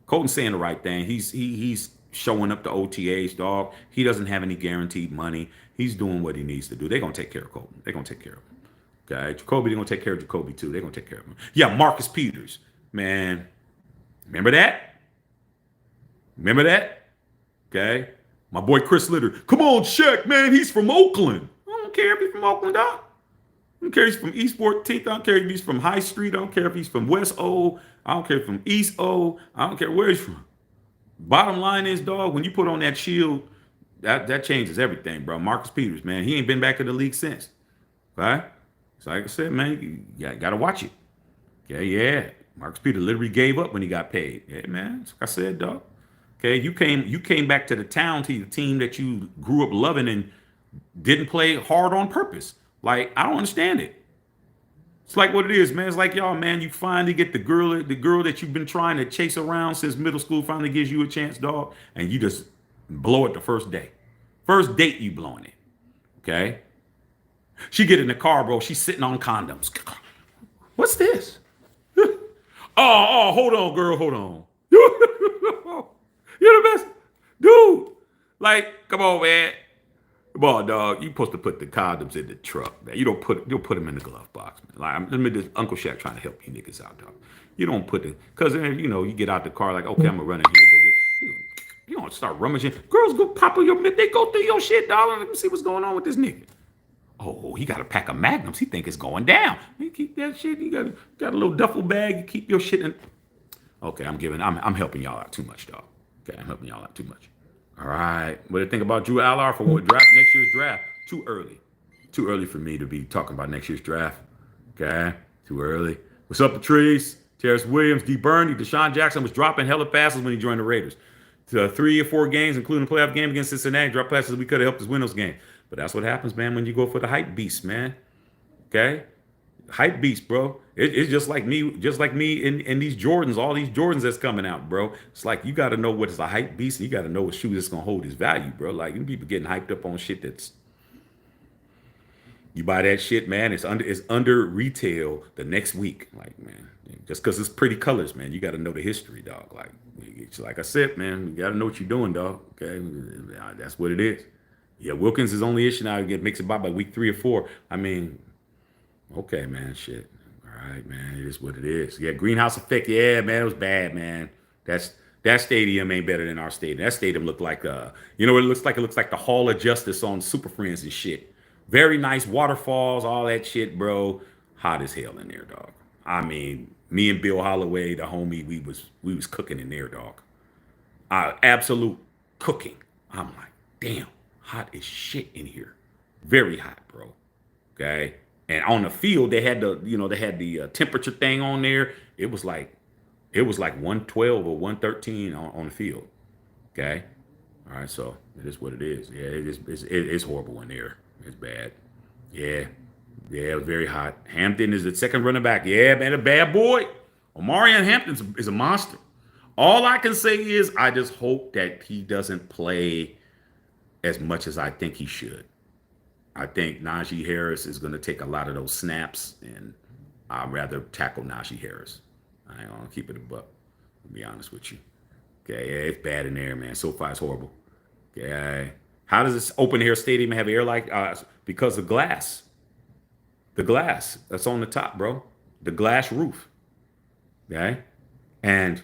Colton's saying the right thing. He's showing up to OTAs, dog. He doesn't have any guaranteed money. He's doing what he needs to do. They're gonna take care of Colton. They're gonna take care of him. Okay, Jacoby, they're gonna take care of Jacoby too. They're gonna take care of him. Yeah, Marcus Peters, man. Remember that? Remember that? Okay. My boy Chris Litter. Come on, Shaq, man. He's from Oakland. I don't care if he's from Oakland, dog. I don't care if he's from East 14th. I don't care if he's from High Street. I don't care if he's from West O. I don't care if he's from East O. I don't care where he's from. Bottom line is, dog, when you put on that shield, that changes everything, bro. Marcus Peters, man, he ain't been back to the league since. Okay? So like I said, man, you got to watch it. Okay, yeah. Marcus Peters literally gave up when he got paid. Yeah, man. Like I said, dog. Okay, you came back to the town, to the team that you grew up loving, and didn't play hard on purpose. Like, I don't understand it. It's like what it is, man. It's like, y'all, man, you finally get the girl that you've been trying to chase around since middle school finally gives you a chance, dog, and you just blow it the first day. First date, you blowing it. Okay? She get in the car, bro. She's sitting on condoms. What's this? Hold on, girl, hold on. You're the best, dude. Like, come on, man. Come on, dog. You supposed to put the condoms in the truck, man. You don't put them in the glove box, man. Like, let me just Uncle Shaq trying to help you niggas out, dog. You don't put the because you get out the car like, okay, I'm gonna run in here and go get. You don't start rummaging. Girls go pop on your. They go through your shit, dog. Let me see what's going on with this nigga. Oh, he got a pack of magnums. He think it's going down. You keep that shit. You got a little duffel bag. You keep your shit in. Okay, I'm helping y'all out too much, dog. Okay, I'm helping y'all out too much. All right. What do you think about Drew Allard for what draft next year's draft? Too early. Too early for me to be talking about next year's draft. Okay. Too early. What's up, Patrice? Terrence Williams, D. Burney, Deshaun Jackson was dropping hella passes when he joined the Raiders. To 3 or 4 games, including the playoff game against Cincinnati, drop passes we could have helped us win those games. But that's what happens, man, when you go for the hype beast, man. Okay? Hype beast, bro. It's just like me in these Jordans, all these Jordans that's coming out, bro. It's like you got to know what is a hype beast, and you got to know what shoe that's gonna hold its value, bro. Like people getting hyped up on shit that's you buy that shit, man. It's under retail the next week, like man. Just because it's pretty colors, man. You got to know the history, dog. Like I said, man, you got to know what you're doing, dog. Okay, that's what it is. Yeah, Wilkins is only issue now. It makes it by week 3 or 4. I mean, okay, man, shit. All right, man, it is what it is. Yeah, greenhouse effect. Yeah, man, it was bad, man. That stadium ain't better than our stadium. That stadium looked like you know what it looks like? It looks like the Hall of Justice on Super Friends and shit. Very nice waterfalls, all that shit, bro. Hot as hell in there, dog. I mean, me and Bill Holloway, the homie, we was cooking in there, dog. Absolute cooking. I'm like, damn, hot as shit in here. Very hot, bro. Okay. And on the field, they had the temperature thing on there. It was like 112 or 113 on the field. Okay. All right. So it is what it is. Yeah. It's horrible in there. It's bad. Yeah. Yeah. It was very hot. Hampton is the second running back. Yeah, man. A bad boy. Omarion Hampton is a monster. All I can say is I just hope that he doesn't play as much as I think he should. I think Najee Harris is going to take a lot of those snaps, and I'd rather tackle Najee Harris. I ain't going to keep it a buck, to be honest with you. Okay, yeah, it's bad in there, man. So far, it's horrible. Okay, how does this open air stadium have air like? Because of glass. The glass that's on the top, bro. The glass roof. Okay, and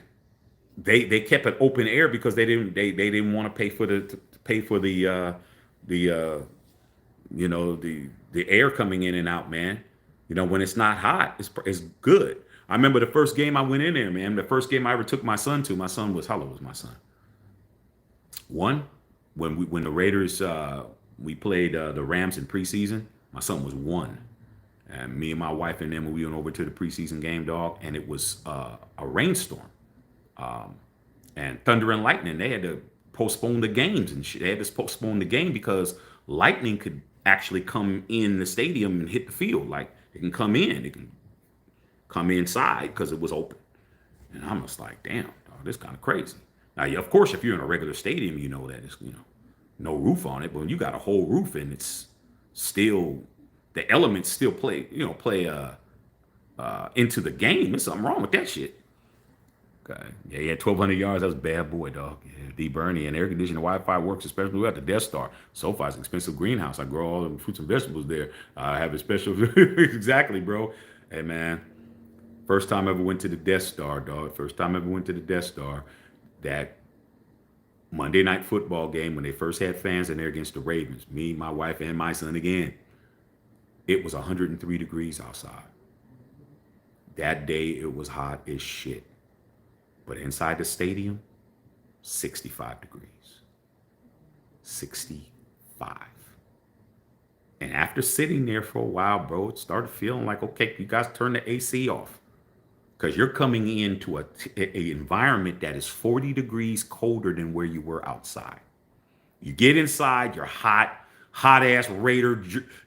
they kept it open air because they didn't want to pay for the the air coming in and out, man. When it's not hot, it's good. I remember the first game I went in there, man. The first game I ever took my son to. My son was how old was my son? One. When the Raiders we played the Rams in preseason. My son was 1, and me and my wife and them we went over to the preseason game, dog, and it was a rainstorm, and thunder and lightning. They had to postpone the games and shit. They had to postpone the game because lightning could actually come in the stadium and hit the field. Like it can come in, it can come inside because it was open. And I'm just like, damn, dog, this kind of crazy. Now, of course, if you're in a regular stadium, you know that it's no roof on it. But when you got a whole roof and it's still the elements still play into the game, there's something wrong with that shit. Okay. Yeah, he had 1,200 yards. That was a bad boy, dog. Yeah, D. Burney and air conditioning Wi-Fi works, especially at the Death Star. So far, it's an expensive greenhouse. I grow all the fruits and vegetables there. I have a special. Exactly, bro. Hey, man. First time I ever went to the Death Star, dog. First time I ever went to the Death Star. That Monday night football game when they first had fans in there against the Ravens. Me, my wife, and my son again. It was 103 degrees outside. That day, it was hot as shit. But inside the stadium, 65 degrees. 65. And after sitting there for a while, bro, it started feeling like, okay, you guys turn the AC off. Because you're coming into an environment that is 40 degrees colder than where you were outside. You get inside, you're hot ass Raider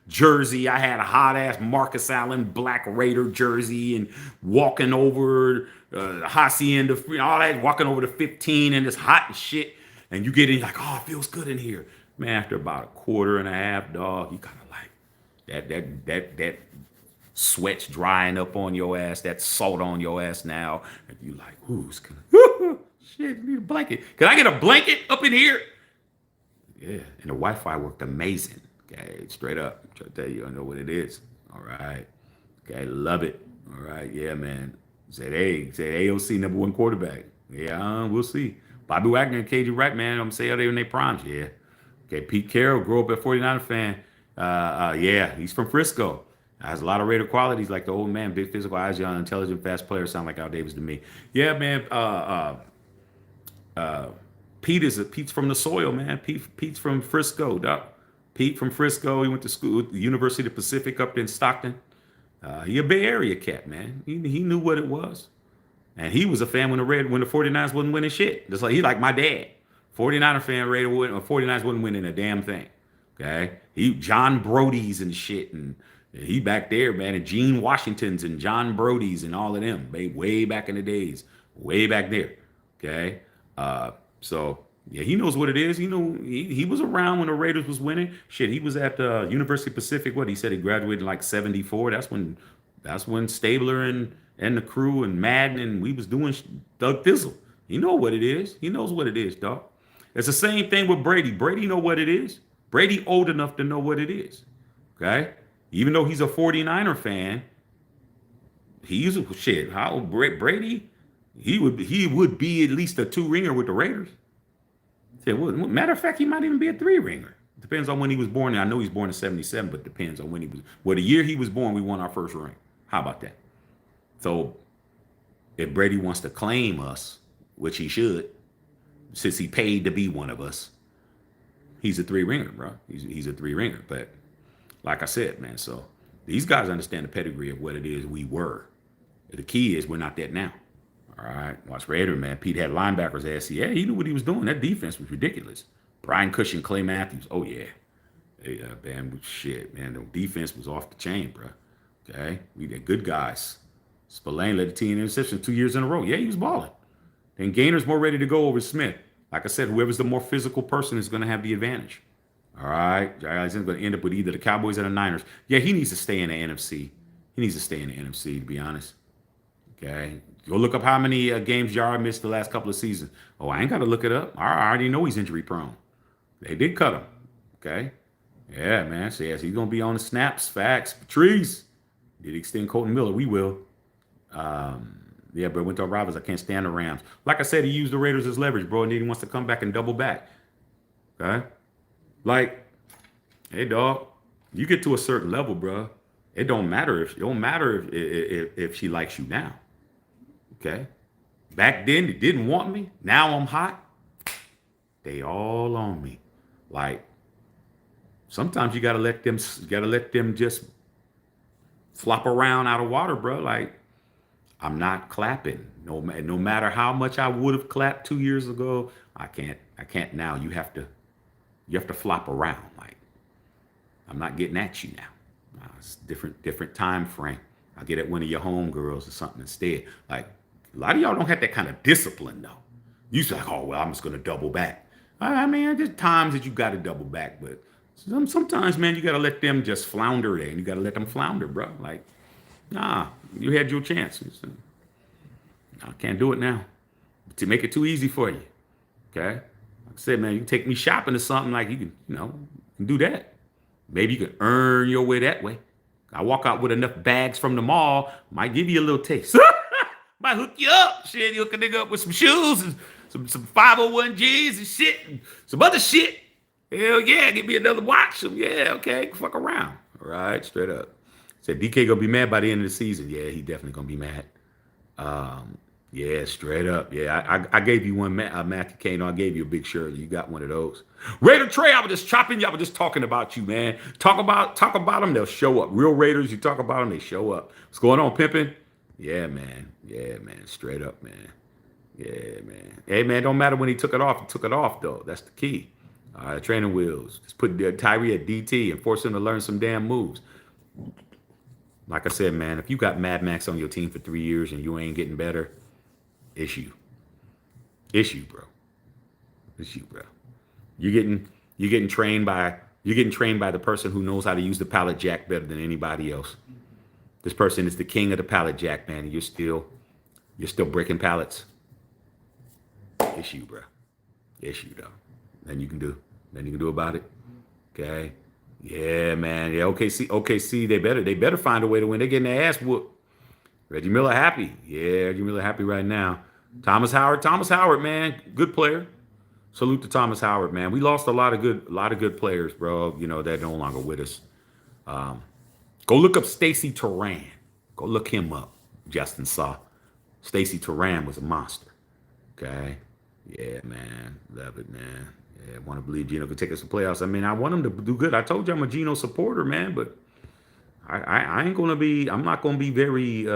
jersey. I had a hot ass Marcus Allen black Raider jersey and walking over Hacienda, all that, walking over the 15 and it's hot and shit. And you get in like, oh, it feels good in here. Man, after about a quarter and a half, dog, you kind of like that Sweat's drying up on your ass, that salt on your ass now. And you like, who's gonna shit, need a blanket. Can I get a blanket up in here? Yeah, and the Wi-Fi worked amazing. Okay, straight up. I'm trying to tell you, I know what it is. All right. Okay, love it. All right, yeah, man. Said AOC #1 quarterback. Yeah, we'll see. Bobby Wagner and KJ Wright, man. I'm saying they in their primes. Yeah. Okay, Pete Carroll grew up a 49er fan. Yeah, he's from Frisco. Has a lot of Raider qualities, like the old man, big physical eyes, young, intelligent, fast player. Sound like Al Davis to me. Yeah, man. Pete's from the soil, man. Pete's from Frisco, doc. Pete from Frisco. He went to school at the University of the Pacific up in Stockton. He a Bay Area cat, man. He knew what it was. And he was a fan when the 49ers wasn't winning shit. Just like he like my dad. 49er fan, Raider wouldn't, or 49ers wasn't winning a damn thing. Okay? He John Brody's and shit, and he back there, man, and Gene Washington's and John Brody's and all of them, way back in the days, way back there. Okay? So yeah, he knows what it is. He was around when the Raiders was winning. Shit, he was at the University Pacific. What he said, he graduated in like '74. That's when Stabler and the crew and Madden and we was doing Doug Fizzle. He know what it is. He knows what it is, dog. It's the same thing with Brady. Brady know what it is. Brady old enough to know what it is. Okay? Even though he's a 49er fan, he's shit. How Brady? He would be at least a 2-ringer with the Raiders. Matter of fact, he might even be a 3-ringer. Depends on when he was born. I know he's born in '77, but depends on when he was. Well, the year he was born, we won our first ring. How about that? So, if Brady wants to claim us, which he should, since he paid to be one of us, he's a 3-ringer, bro. He's a 3-ringer. But like I said, man, so these guys understand the pedigree of what it is we were. The key is we're not that now. All right, watch Raider, man. Pete had linebackers ass. Yeah, he knew what he was doing. That defense was ridiculous. Brian Cushing, Clay Matthews. Oh yeah, man. Shit, man. The defense was off the chain, bro. Okay, we had good guys. Spillane led the team in interceptions 2 years in a row. Yeah, he was balling. Then Gainer's more ready to go over Smith. Like I said, whoever's the more physical person is going to have the advantage. All right, Jair Alexander's going to end up with either the Cowboys or the Niners. Yeah, he needs to stay in the NFC. He needs to stay in the NFC, to be honest. Okay. Go look up how many games Jair missed the last couple of seasons. Oh, I ain't got to look it up. I already know he's injury prone. They did cut him. Okay. Yeah, man. So, yes, he's going to be on the snaps. Facts. Patrice. Did extend Colton Miller. We will. Yeah, but went to our rivals. I can't stand the Rams. Like I said, he used the Raiders as leverage, bro. And then he wants to come back and double back. Okay. Like, hey, dog, you get to a certain level, bro. It don't matter if she likes you now. Okay. Back then, they didn't want me. Now I'm hot. They all on me. Like, sometimes you gotta let them just flop around out of water, bro. Like, I'm not clapping. No matter how much I would have clapped 2 years ago, I can't now. You have to flop around. Like, I'm not getting at you now. It's different time frame. I'll get at one of your homegirls or something instead. Like, a lot of y'all don't have that kind of discipline, though. You say, oh, well, I'm just going to double back. I mean, there's times that you got to double back, but sometimes, man, you got to let them just flounder there, and you got to let them flounder, bro. Like, nah, you had your chance. I can't do it now. To make it too easy for you, okay? Like I said, man, you can take me shopping or something, like you can do that. Maybe you can earn your way that way. I walk out with enough bags from the mall, might give you a little taste. Might hook you up. Shit, you hook a nigga up with some shoes and some 501Gs and shit and some other shit. Hell yeah, give me another watch. Yeah, okay, fuck around. All right, straight up. Said DK gonna be mad by the end of the season. Yeah, he definitely gonna be mad. Yeah, straight up. Yeah, I gave you one, Matthew Kane. I gave you a big Shirley. You got one of those. Raider Trey, I was just chopping you. I was just talking about you, man. Talk about them, they'll show up. Real Raiders, you talk about them, they show up. What's going on, pimping? Yeah, man. Yeah, man. Straight up, man. Yeah, man. Hey, man, don't matter when he took it off. He took it off, though. That's the key. All right, training wheels. Just put Tyree at DT and force him to learn some damn moves. Like I said, man, if you got Mad Max on your team for 3 years and you ain't getting better, issue, bro. Issue, bro. You're getting trained by the person who knows how to use the pallet jack better than anybody else. This person is the king of the pallet jack, man. And you're still breaking pallets. It's you, bro. It's you, though. Nothing you can do. Nothing you can do about it. Okay. Yeah, man. Yeah, OKC, they better find a way to win. They're getting their ass whooped. Reggie Miller happy. Yeah, Reggie Miller happy right now. Thomas Howard, man, good player. Salute to Thomas Howard, man. We lost a lot of good players, bro. You know, they're no longer with us. Go look up Stacy Turan. Go look him up. Justin saw. Stacy Turan was a monster. Okay. Yeah, man. Love it, man. Yeah, want to believe Gino could take us to playoffs. I mean, I want him to do good. I told you I'm a Gino supporter, man, but I ain't gonna be. I'm not gonna be very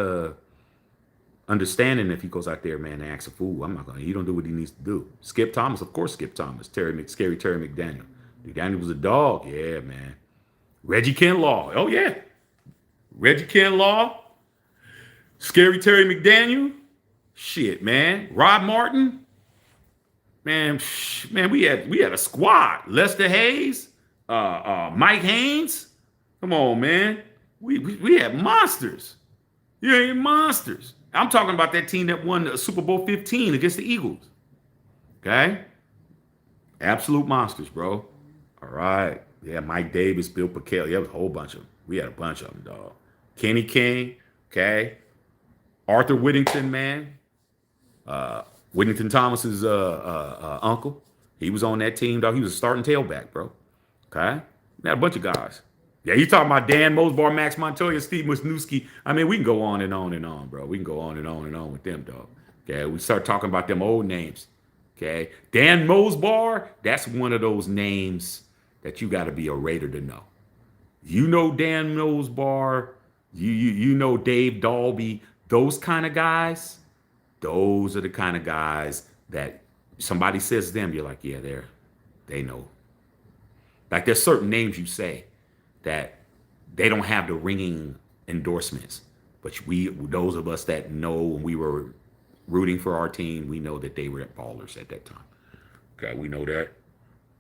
understanding if he goes out there, man, and acts a fool. I'm not gonna. He don't do what he needs to do. Skip Thomas, of course. Skip Thomas. Scary Terry McDaniel. McDaniel was a dog. Yeah, man. Reggie Kinlaw. Oh yeah. Reggie Kinlaw. Scary Terry McDaniel. Shit, man. Rod Martin. Man, we had a squad. Lester Hayes, Mike Haynes. Come on, man. We had monsters. Yeah, monsters. I'm talking about that team that won the Super Bowl 15 against the Eagles. Okay? Absolute monsters, bro. All right. Yeah, Mike Davis, Bill Pickel. Yeah, it was a whole bunch of them. We had a bunch of them, dog. Kenny King, okay? Arthur Whittington, man. Whittington Thomas's uncle. He was on that team, dog. He was a starting tailback, bro. Okay? We had a bunch of guys. Yeah, you talking about Dan Mosbar, Max Montoya, Steve Wisniewski. I mean, we can go on and on and on, bro. We can go on and on and on with them, dog. Okay, we start talking about them old names. Okay, Dan Mosbar, that's one of those names that you got to be a Raider to know. You know Dan Mosbar, you know Dave Dalby, those kind of guys. Those are the kind of guys that somebody says them, you're like, yeah, they know. Like there's certain names you say that they don't have the ringing endorsements, but those of us that know when we were rooting for our team, we know that they were ballers at that time. Okay, we know that.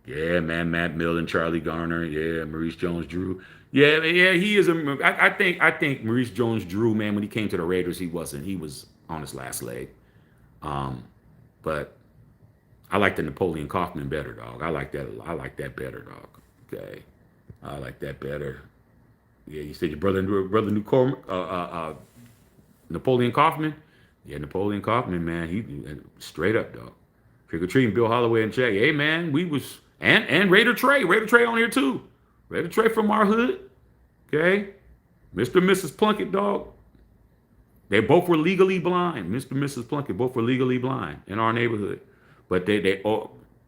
Yeah, man, Matt Millen, Charlie Garner, yeah, Maurice Jones-Drew. Yeah, he is I think Maurice Jones-Drew, man, when he came to the Raiders, he was on his last leg. But I like the Napoleon Kaufman better, dog. I like that better, dog. Okay. I like that better. Yeah, you said your brother Newcomer, Napoleon Kaufman? Yeah, Napoleon Kaufman, man, he straight up, dog. Trick or treating, Bill Holloway and Jay. Hey, man, we was and Raider Trey on here too. Raider Trey from our hood. Okay, Mr. and Mrs. Plunkett, dog. They both were legally blind. Mr. and Mrs. Plunkett both were legally blind in our neighborhood, but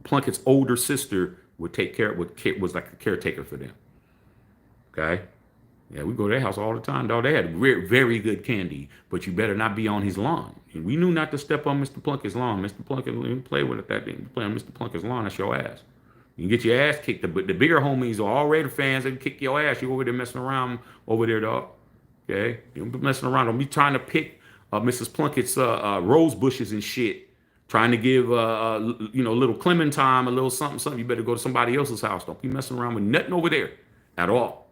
Plunkett's older sister would take care was like a caretaker for them. Okay. Yeah, we go to their house all the time, dog. They had very good candy, but you better not be on his lawn. And we knew not to step on Mr. Plunkett's lawn. Mr. Plunkett didn't play with it that day. You play on Mr. Plunkett's lawn, that's your ass. You can get your ass kicked. The bigger homies are all Raider fans. They can kick your ass. You over there messing around over there, dog. Okay? You don't be messing around. Don't be trying to pick Mrs. Plunkett's rose bushes and shit. Trying to give, a little Clementine, a little something. You better go to somebody else's house. Don't be messing around with nothing over there at all.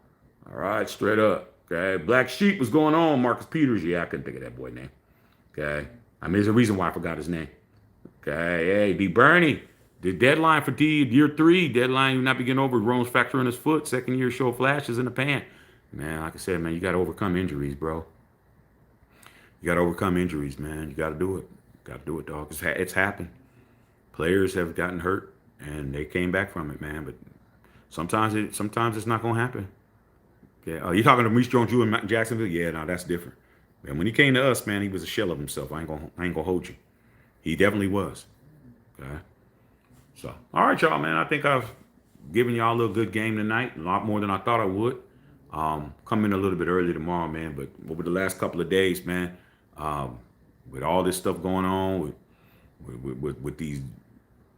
All right, straight up. Okay, Black Sheep was going on. Marcus Peters. Yeah, I couldn't think of that boy name. Okay, I mean, there's a reason why I forgot his name. Okay, hey, D. Bernie. The deadline for year 3, deadline will not be getting over. Rome's fracture in his foot. Second year show flashes in the pan. Man, like I said, man, you got to overcome injuries, bro. You got to overcome injuries, man. You got to do it. Got to do it, dog. It's happened. Players have gotten hurt, and they came back from it, man. But sometimes it's not going to happen. Yeah, you talking to Maurice Jones-Drew in Jacksonville? Yeah, no, that's different. And when he came to us, man, he was a shell of himself. I ain't gonna hold you. He definitely was. Okay. So, all right, y'all, man. I think I've given y'all a little good game tonight. A lot more than I thought I would. Come in a little bit early tomorrow, man. But over the last couple of days, man, with all this stuff going on, with these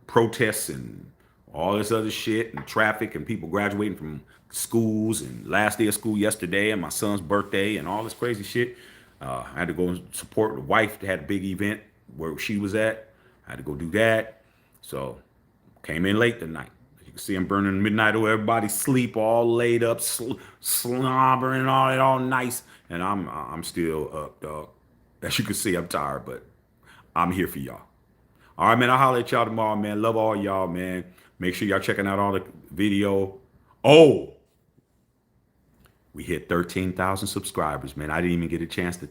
protests and all this other shit and traffic and people graduating from schools and last day of school yesterday and my son's birthday and all this crazy shit. I had to go and support the wife that had a big event where she was at. I had to go do that. So came in late tonight. You can see I'm burning midnight oil. Everybody sleep all laid up, slobbering and all that, all nice. And I'm still up, dog. As you can see, I'm tired, but I'm here for y'all. All right, man. I'll holler at y'all tomorrow, man. Love all y'all, man. Make sure y'all checking out all the video. Oh, we hit 13,000 subscribers, man. I didn't even get a chance to.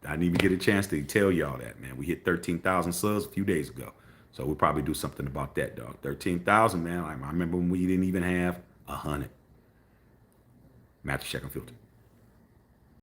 I didn't even get a chance to tell y'all that, man. We hit 13,000 subs a few days ago, so we'll probably do something about that, dog. 13,000, man. I remember when we didn't even have 100. Matthew Shack Unfiltered.